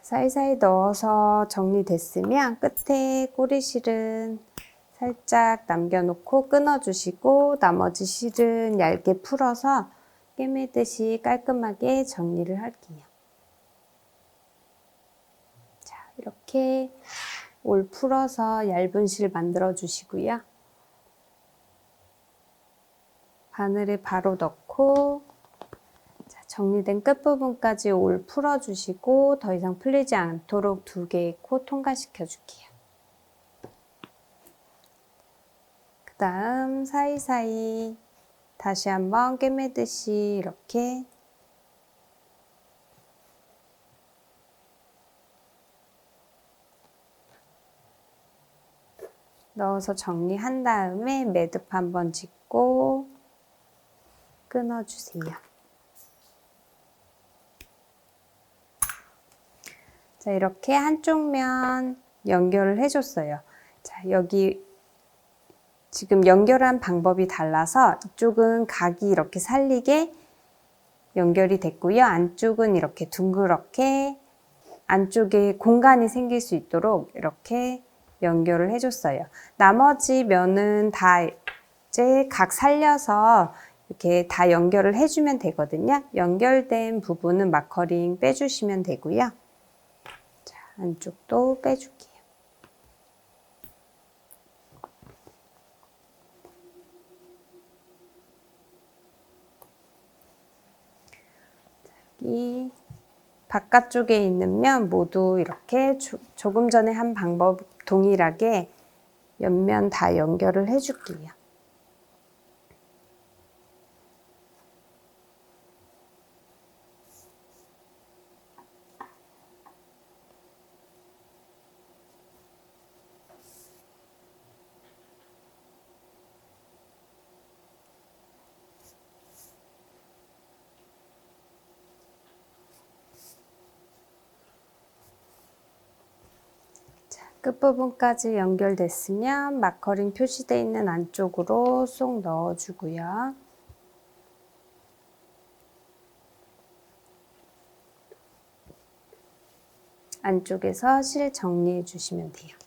사이사이 넣어서 정리됐으면 끝에 꼬리실은 살짝 남겨놓고 끊어주시고 나머지 실은 얇게 풀어서 꿰매듯이 깔끔하게 정리를 할게요. 자, 이렇게 올 풀어서 얇은 실 만들어 주시고요. 바늘에 바로 넣고 정리된 끝부분까지 올 풀어주시고 더 이상 풀리지 않도록 2개의 코 통과시켜 줄게요. 그 다음 사이사이 다시 한번 꿰매듯이 이렇게 넣어서 정리한 다음에 매듭 한번 짓고 끊어주세요. 자, 이렇게 한쪽 면 연결을 해줬어요. 자, 여기 지금 연결한 방법이 달라서 이쪽은 각이 이렇게 살리게 연결이 됐고요. 안쪽은 이렇게 둥그렇게 안쪽에 공간이 생길 수 있도록 이렇게 연결을 해줬어요. 나머지 면은 다 이제 각 살려서 이렇게 다 연결을 해주면 되거든요. 연결된 부분은 마커링 빼주시면 되고요. 자, 안쪽도 빼줄게요. 이 바깥쪽에 있는 면 모두 이렇게 조금 전에 한 방법 동일하게 옆면 다 연결을 해줄게요. 끝부분까지 연결됐으면 마커링 표시되어 있는 안쪽으로 쏙 넣어주고요. 안쪽에서 실 정리해 주시면 돼요.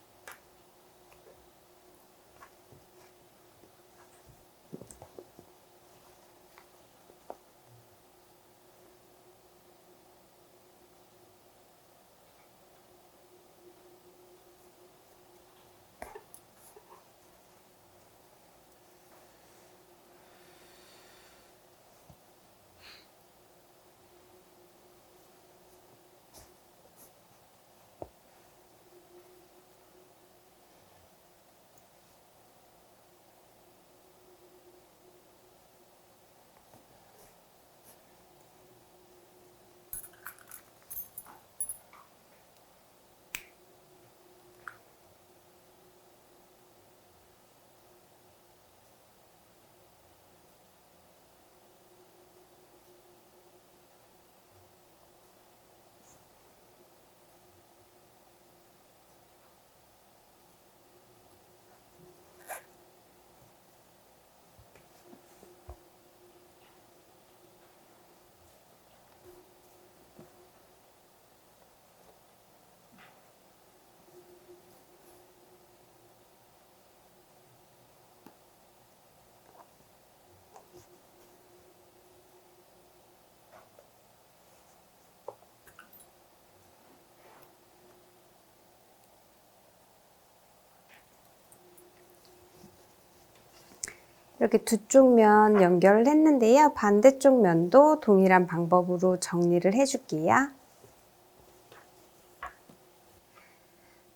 이렇게 두 쪽 면 연결을 했는데요. 반대쪽 면도 동일한 방법으로 정리를 해줄게요.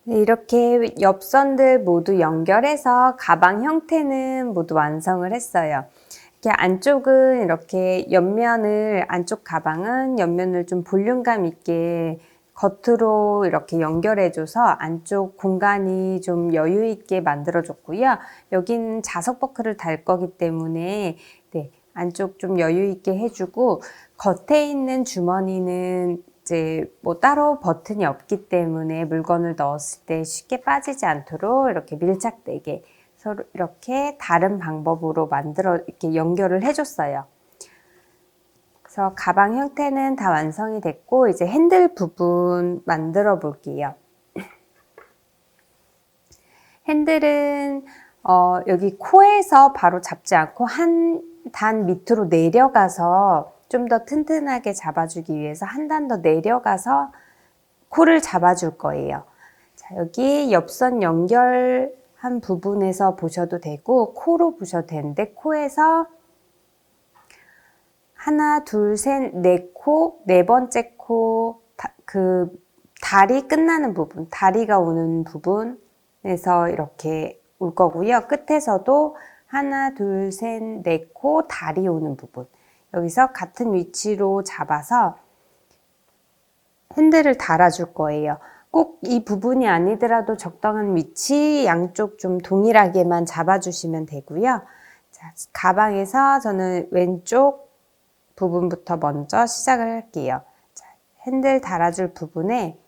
네, 이렇게 옆선들 모두 연결해서 가방 형태는 모두 완성을 했어요. 이렇게 안쪽은 이렇게 옆면을, 안쪽 가방은 옆면을 좀 볼륨감 있게 겉으로 이렇게 연결해줘서 안쪽 공간이 좀 여유 있게 만들어줬고요. 여기는 자석 버클을 달 거기 때문에 네, 안쪽 좀 여유 있게 해주고 겉에 있는 주머니는 이제 뭐 따로 버튼이 없기 때문에 물건을 넣었을 때 쉽게 빠지지 않도록 이렇게 밀착되게 서로 이렇게 다른 방법으로 이렇게 연결을 해줬어요. 그래서 가방 형태는 다 완성이 됐고 이제 핸들 부분 만들어 볼게요. 핸들은 여기 코에서 바로 잡지 않고 한 단 밑으로 내려가서 좀 더 튼튼하게 잡아주기 위해서 한 단 더 내려가서 코를 잡아줄 거예요. 자, 여기 옆선 연결한 부분에서 보셔도 되고 코로 보셔도 되는데 코에서 하나, 둘, 셋, 네 코, 네 번째 코, 그 다리 끝나는 부분, 다리가 오는 부분에서 이렇게 올 거고요. 끝에서도 하나, 둘, 셋, 네 코, 다리 오는 부분. 여기서 같은 위치로 잡아서 핸들을 달아줄 거예요. 꼭 이 부분이 아니더라도 적당한 위치 양쪽 좀 동일하게만 잡아주시면 되고요. 자, 가방에서 저는 왼쪽 부분부터 먼저 시작을 할게요. 자, 핸들 달아줄 부분에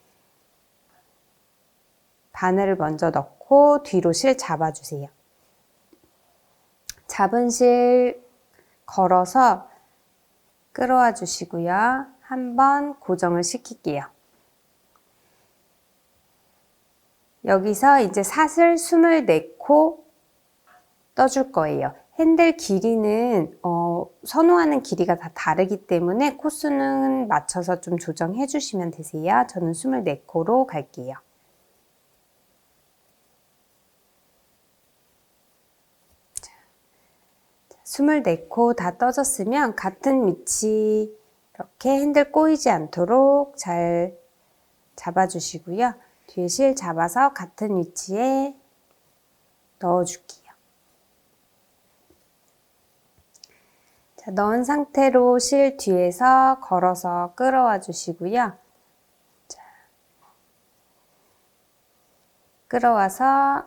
바늘을 먼저 넣고 뒤로 실 잡아주세요. 잡은 실 걸어서 끌어와 주시고요. 한번 고정을 시킬게요. 여기서 이제 사슬 24코 떠줄 거예요. 핸들 길이는 선호하는 길이가 다 다르기 때문에 코수는 맞춰서 좀 조정해 주시면 되세요. 저는 24코로 갈게요. 24코 다 떠졌으면 같은 위치 이렇게 핸들 꼬이지 않도록 잘 잡아주시고요. 뒤에 실 잡아서 같은 위치에 넣어줄게요. 자, 넣은 상태로 실 뒤에서 걸어서 끌어와 주시고요. 자, 끌어와서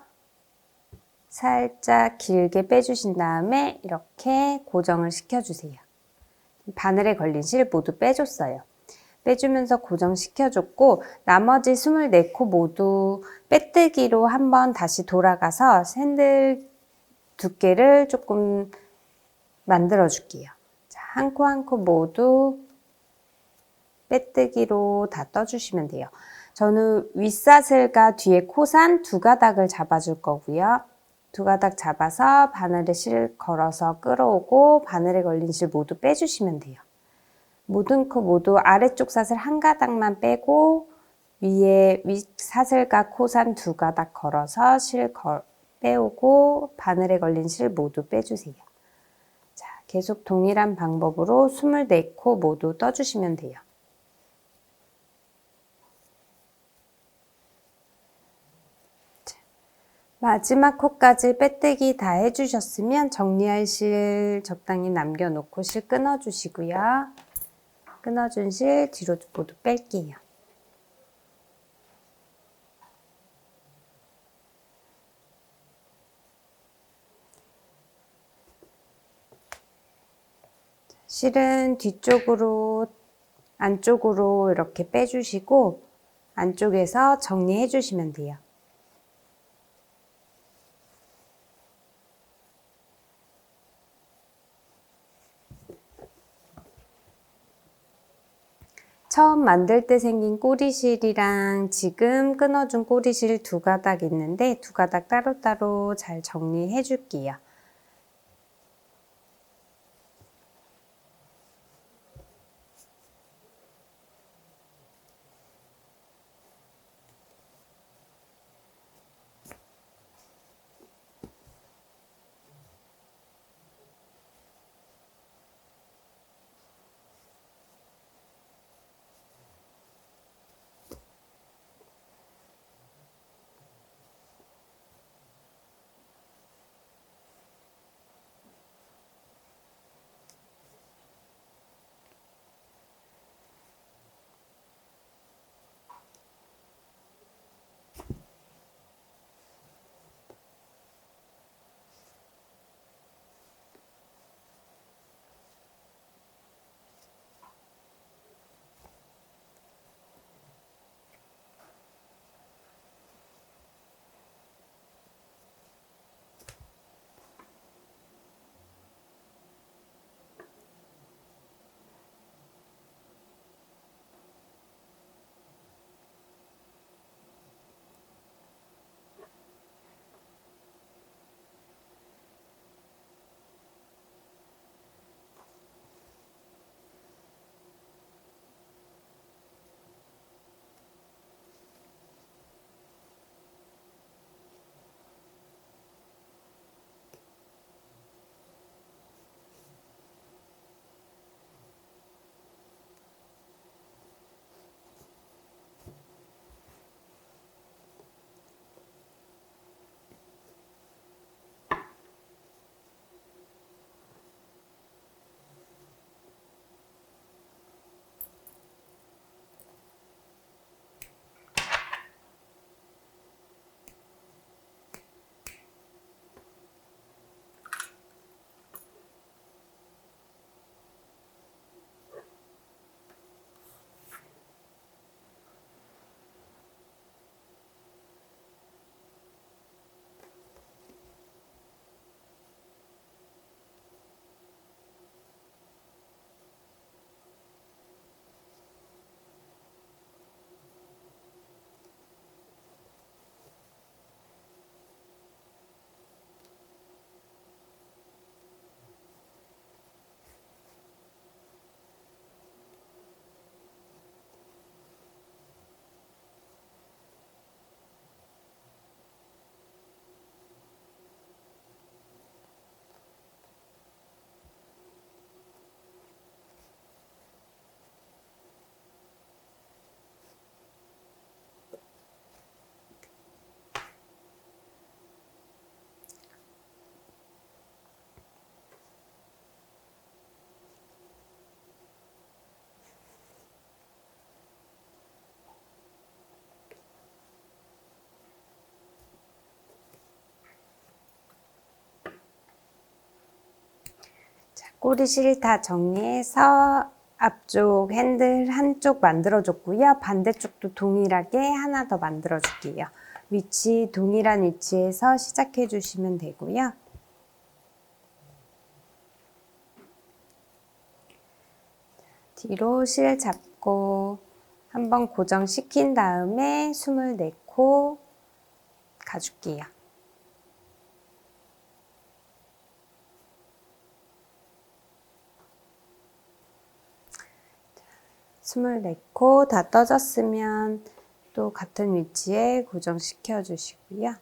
살짝 길게 빼주신 다음에 이렇게 고정을 시켜주세요. 바늘에 걸린 실 모두 빼줬어요. 빼주면서 고정시켜줬고 나머지 24코 모두 빼뜨기로 한번 다시 돌아가서 핸들 두께를 조금 만들어 줄게요. 한 코 한 코 모두 빼뜨기로 다 떠주시면 돼요. 저는 윗사슬과 뒤에 코산 두 가닥을 잡아줄 거고요. 두 가닥 잡아서 바늘에 실 걸어서 끌어오고 바늘에 걸린 실 모두 빼주시면 돼요. 모든 코 모두 아래쪽 사슬 한 가닥만 빼고 위에 윗사슬과 코산 두 가닥 걸어서 실 빼오고 바늘에 걸린 실 모두 빼주세요. 자, 계속 동일한 방법으로 24코 모두 떠주시면 돼요. 마지막 코까지 빼뜨기 다 해주셨으면 정리할 실 적당히 남겨놓고 실 끊어주시고요. 끊어준 실 뒤로 모두 뺄게요. 실은 뒤쪽으로 안쪽으로 이렇게 빼주시고 안쪽에서 정리해 주시면 돼요. 처음 만들 때 생긴 꼬리실이랑 지금 끊어준 꼬리실 두 가닥 있는데 두 가닥 따로따로 잘 정리해 줄게요. 꼬리실 다 정리해서 앞쪽 핸들 한쪽 만들어줬고요. 반대쪽도 동일하게 하나 더 만들어줄게요. 위치 동일한 위치에서 시작해 주시면 되고요. 뒤로 실 잡고 한번 고정시킨 다음에 숨을 내고 가줄게요. 숨을 내고 다 떠졌으면 또 같은 위치에 고정시켜 주시고요.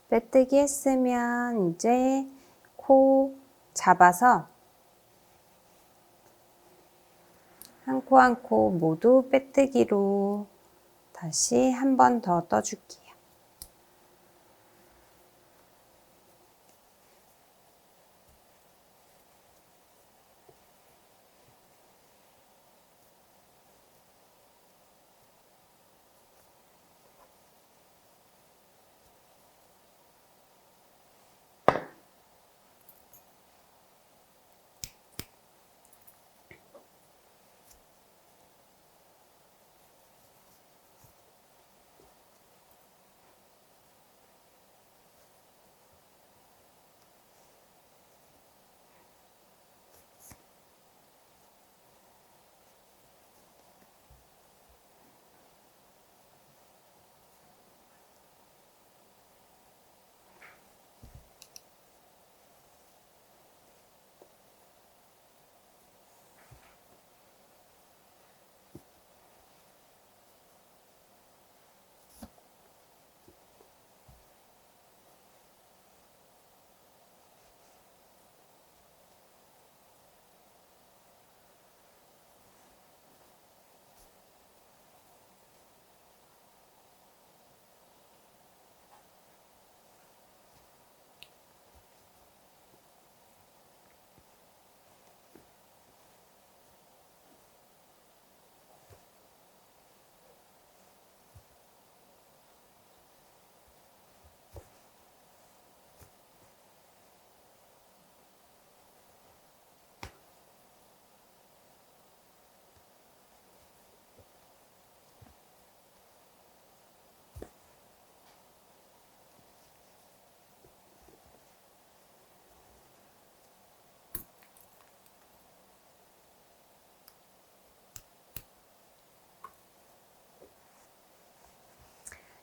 빼뜨기 했으면 이제 코 잡아서 한 코 한 코 모두 빼뜨기로 다시 한 번 더 떠줄게요.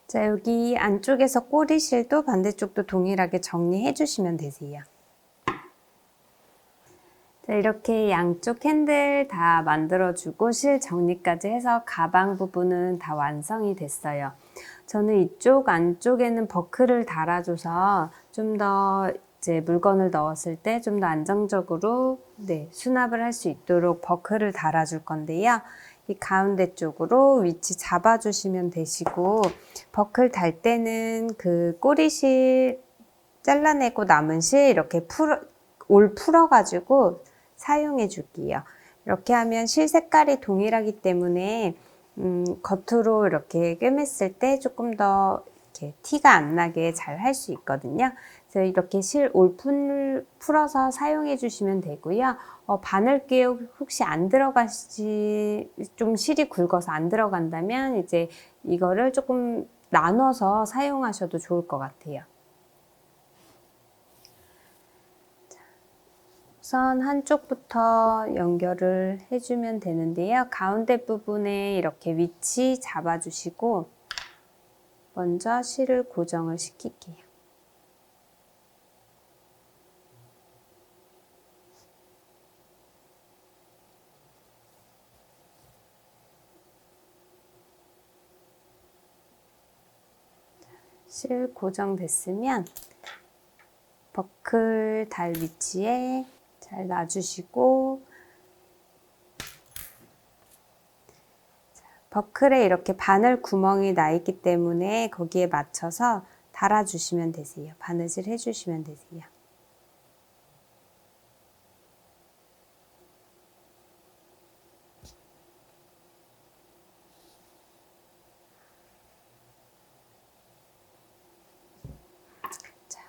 자, 여기 안쪽에서 꼬리실도 반대쪽도 동일하게 정리해 주시면 되세요. 자, 이렇게 양쪽 핸들 다 만들어주고 실 정리까지 해서 가방 부분은 다 완성이 됐어요. 저는 이쪽 안쪽에는 버클을 달아줘서 좀 더 이제 물건을 넣었을 때 좀 더 안정적으로 수납을 할 수 있도록 버클을 달아줄 건데요. 이 가운데 쪽으로 위치 잡아주시면 되시고, 버클 달 때는 그 꼬리실 잘라내고 남은 실 이렇게 풀어가지고 사용해 줄게요. 이렇게 하면 실 색깔이 동일하기 때문에 겉으로 이렇게 꿰맸을 때 조금 더 이렇게 티가 안 나게 잘 할 수 있거든요. 그래서 이렇게 실 올풀 풀어서 사용해 주시면 되고요. 바늘귀에 혹시 안 들어가시, 좀 실이 굵어서 안 들어간다면 이제 이거를 조금 나눠서 사용하셔도 좋을 것 같아요. 우선 한쪽부터 연결을 해주면 되는데요. 가운데 부분에 이렇게 위치 잡아주시고 먼저 실을 고정을 시킬게요. 실 고정됐으면 버클 달 위치에 잘 놔주시고 버클에 이렇게 바늘 구멍이 나 있기 때문에 거기에 맞춰서 달아주시면 되세요. 바느질 해주시면 되세요.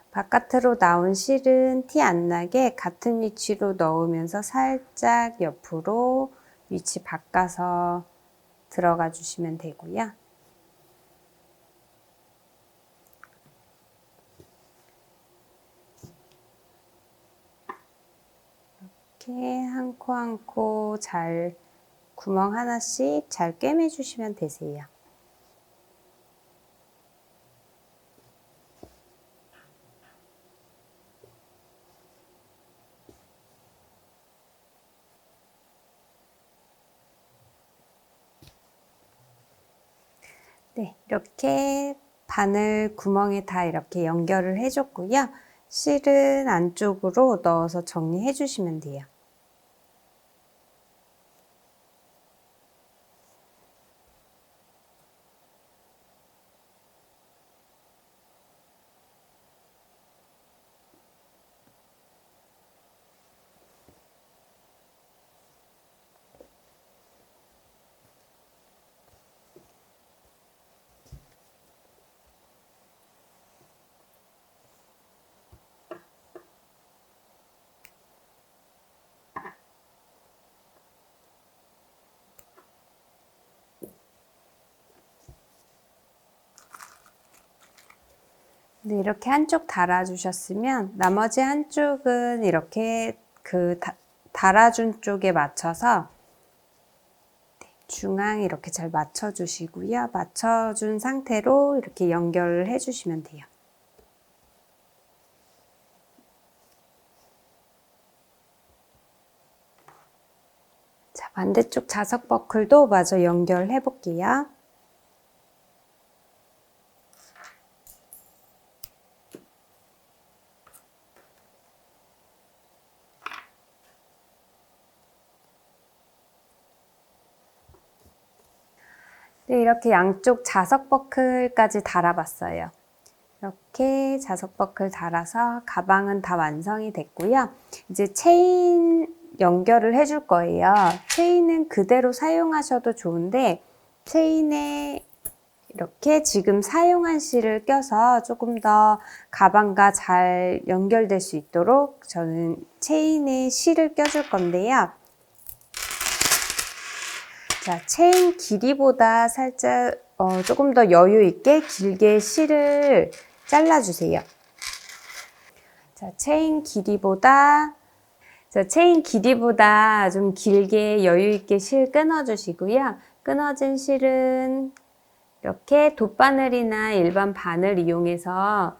바깥으로 나온 실은 티 안 나게 같은 위치로 넣으면서 살짝 옆으로 위치 바꿔서 들어가 주시면 되고요. 이렇게 한 코 한 코 잘 구멍 하나씩 잘 꿰매 주시면 되세요. 네, 이렇게 바늘 구멍에 다 이렇게 연결을 해줬고요. 실은 안쪽으로 넣어서 정리해 주시면 돼요. 네, 이렇게 한쪽 달아주셨으면 나머지 한쪽은 이렇게 달아준 쪽에 맞춰서 중앙 이렇게 잘 맞춰주시고요. 맞춰준 상태로 이렇게 연결을 해주시면 돼요. 자, 반대쪽 자석 버클도 마저 연결해 볼게요. 네, 이렇게 양쪽 자석 버클까지 달아봤어요. 이렇게 자석 버클 달아서 가방은 다 완성이 됐고요. 이제 체인 연결을 해줄 거예요. 체인은 그대로 사용하셔도 좋은데 체인에 이렇게 지금 사용한 실을 껴서 조금 더 가방과 잘 연결될 수 있도록 저는 체인에 실을 껴줄 건데요. 자, 체인 길이보다 살짝 조금 더 여유 있게 길게 실을 잘라주세요. 자, 체인 길이보다 좀 길게 여유 있게 실 끊어주시고요. 끊어진 실은 이렇게 돗바늘이나 일반 바늘 이용해서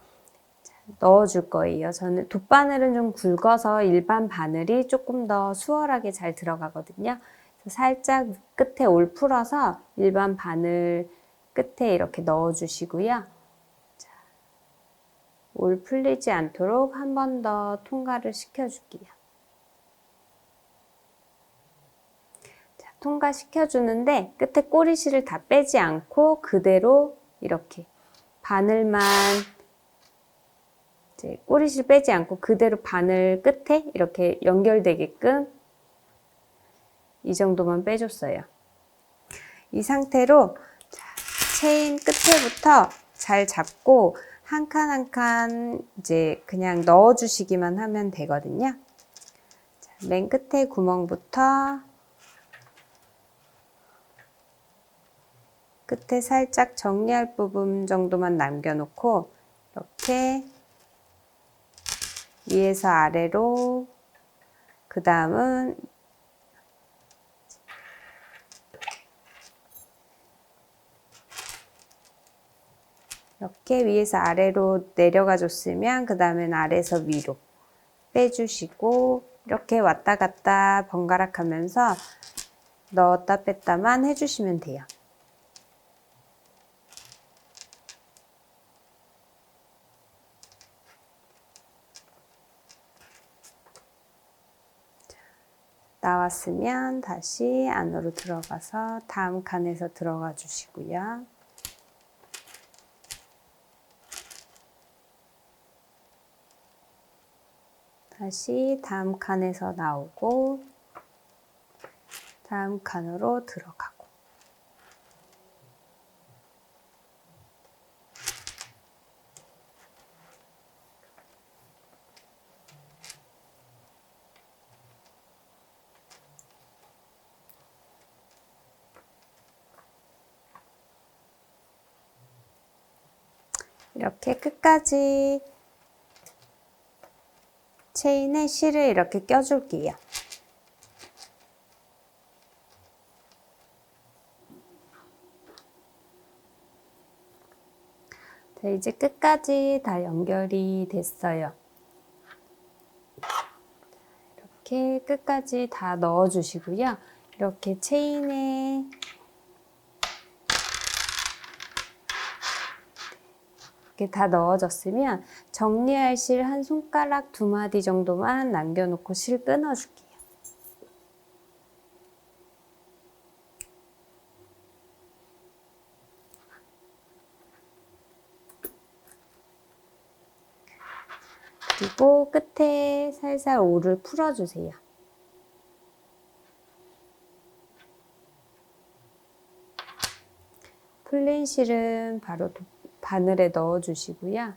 넣어줄 거예요. 저는 돗바늘은 좀 굵어서 일반 바늘이 조금 더 수월하게 잘 들어가거든요. 살짝 끝에 올 풀어서 일반 바늘 끝에 이렇게 넣어주시고요. 자, 올 풀리지 않도록 한 번 더 통과를 시켜줄게요. 자, 통과시켜주는데 끝에 꼬리실을 다 빼지 않고 그대로 이렇게 바늘만 이제 꼬리실 빼지 않고 그대로 바늘 끝에 이렇게 연결되게끔 이 정도만 빼줬어요. 이 상태로 체인 끝에부터 잘 잡고 한 칸 한 칸 이제 그냥 넣어주시기만 하면 되거든요. 자, 맨 끝에 구멍부터 끝에 살짝 정리할 부분 정도만 남겨놓고 이렇게 위에서 아래로 그 다음은 이렇게 위에서 아래로 내려가 줬으면 그 다음엔 아래에서 위로 빼주시고 이렇게 왔다 갔다 번갈아 가면서 넣었다 뺐다만 해주시면 돼요. 나왔으면 다시 안으로 들어가서 다음 칸에서 들어가 주시고요. 다시 다음 칸에서 나오고 다음 칸으로 들어가고 이렇게 끝까지 체인에 실을 이렇게 껴줄게요. 자, 이제 끝까지 다 연결이 됐어요. 이렇게 끝까지 다 넣어주시고요. 이렇게 체인에 이렇게 다 넣어졌으면 정리할 실 한 손가락 2마디 정도만 남겨놓고 실 끊어줄게요. 그리고 끝에 살살 올을 풀어주세요. 풀린 실은 바로 바늘에 넣어주시고요.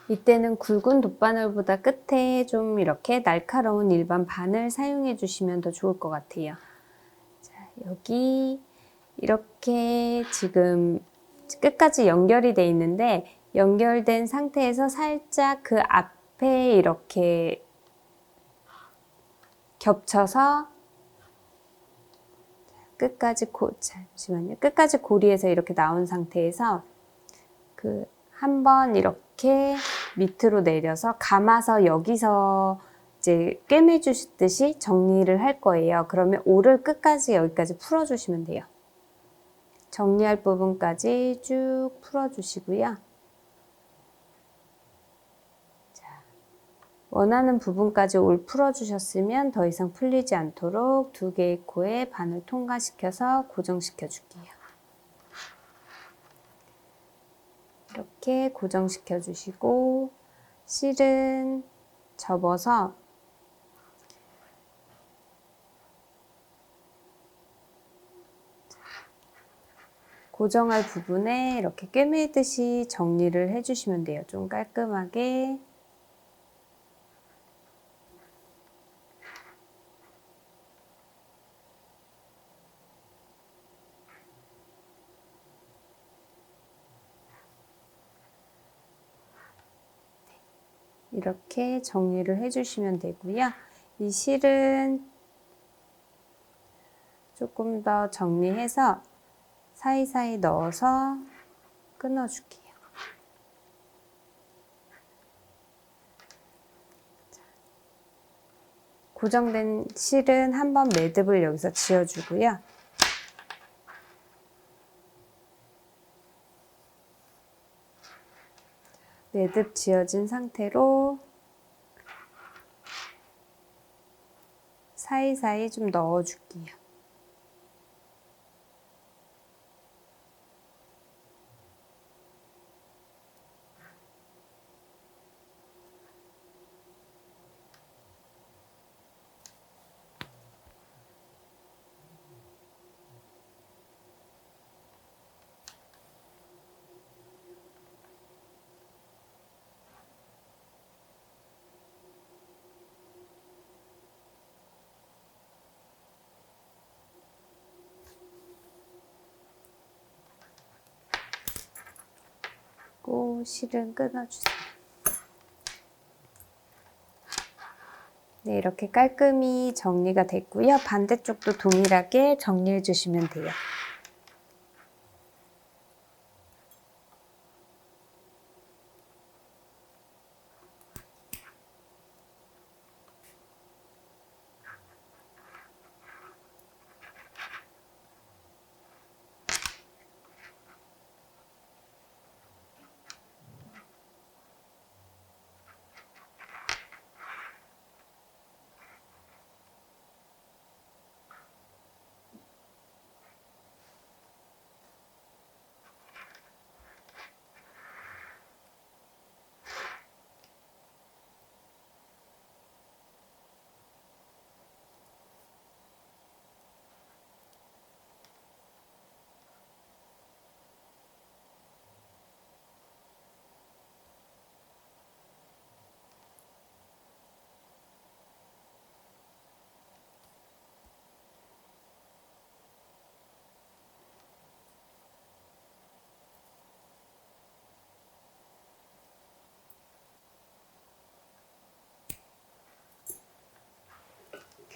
이때는 굵은 돗바늘보다 끝에 좀 이렇게 날카로운 일반 바늘 사용해 주시면 더 좋을 것 같아요. 자, 여기 이렇게 지금 끝까지 연결이 돼 있는데 연결된 상태에서 살짝 그 앞에 이렇게 겹쳐서 잠시만요. 끝까지 고리에서 이렇게 나온 상태에서 한번 이렇게 밑으로 내려서 감아서 여기서 이제 꿰매 주시듯이 정리를 할 거예요. 그러면 올을 끝까지 여기까지 풀어 주시면 돼요. 정리할 부분까지 쭉 풀어 주시고요. 원하는 부분까지 올 풀어주셨으면 더 이상 풀리지 않도록 2개의 코에 바늘 통과시켜서 고정시켜 줄게요. 이렇게 고정시켜 주시고 실은 접어서 고정할 부분에 이렇게 꿰매듯이 정리를 해주시면 돼요. 좀 깔끔하게. 이렇게 정리를 해주시면 되고요. 이 실은 조금 더 정리해서 사이사이 넣어서 끊어줄게요. 고정된 실은 한번 매듭을 여기서 지어주고요. 매듭 지어진 상태로 사이사이 좀 넣어줄게요. 실은 끊어주세요. 네, 이렇게 깔끔히 정리가 됐고요. 반대쪽도 동일하게 정리해 주시면 돼요.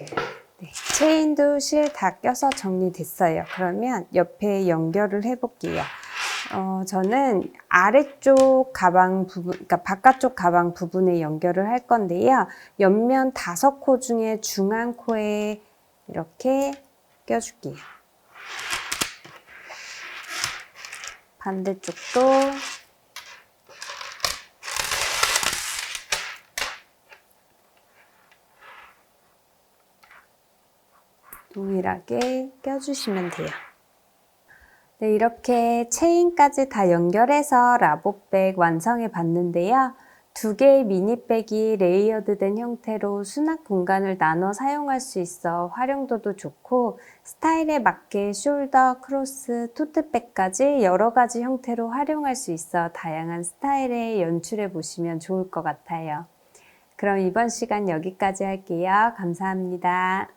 네, 체인도 실 다 껴서 정리됐어요. 그러면 옆에 연결을 해볼게요. 저는 아래쪽 가방 부분, 그러니까 바깥쪽 가방 부분에 연결을 할 건데요. 옆면 5코 중에 중앙 코에 이렇게 껴줄게요. 반대쪽도 동일하게 껴주시면 돼요. 네, 이렇게 체인까지 다 연결해서 라보백 완성해 봤는데요. 2개의 미니백이 레이어드된 형태로 수납 공간을 나눠 사용할 수 있어 활용도도 좋고 스타일에 맞게 숄더, 크로스, 토트백까지 여러 가지 형태로 활용할 수 있어 다양한 스타일에 연출해 보시면 좋을 것 같아요. 그럼 이번 시간 여기까지 할게요. 감사합니다.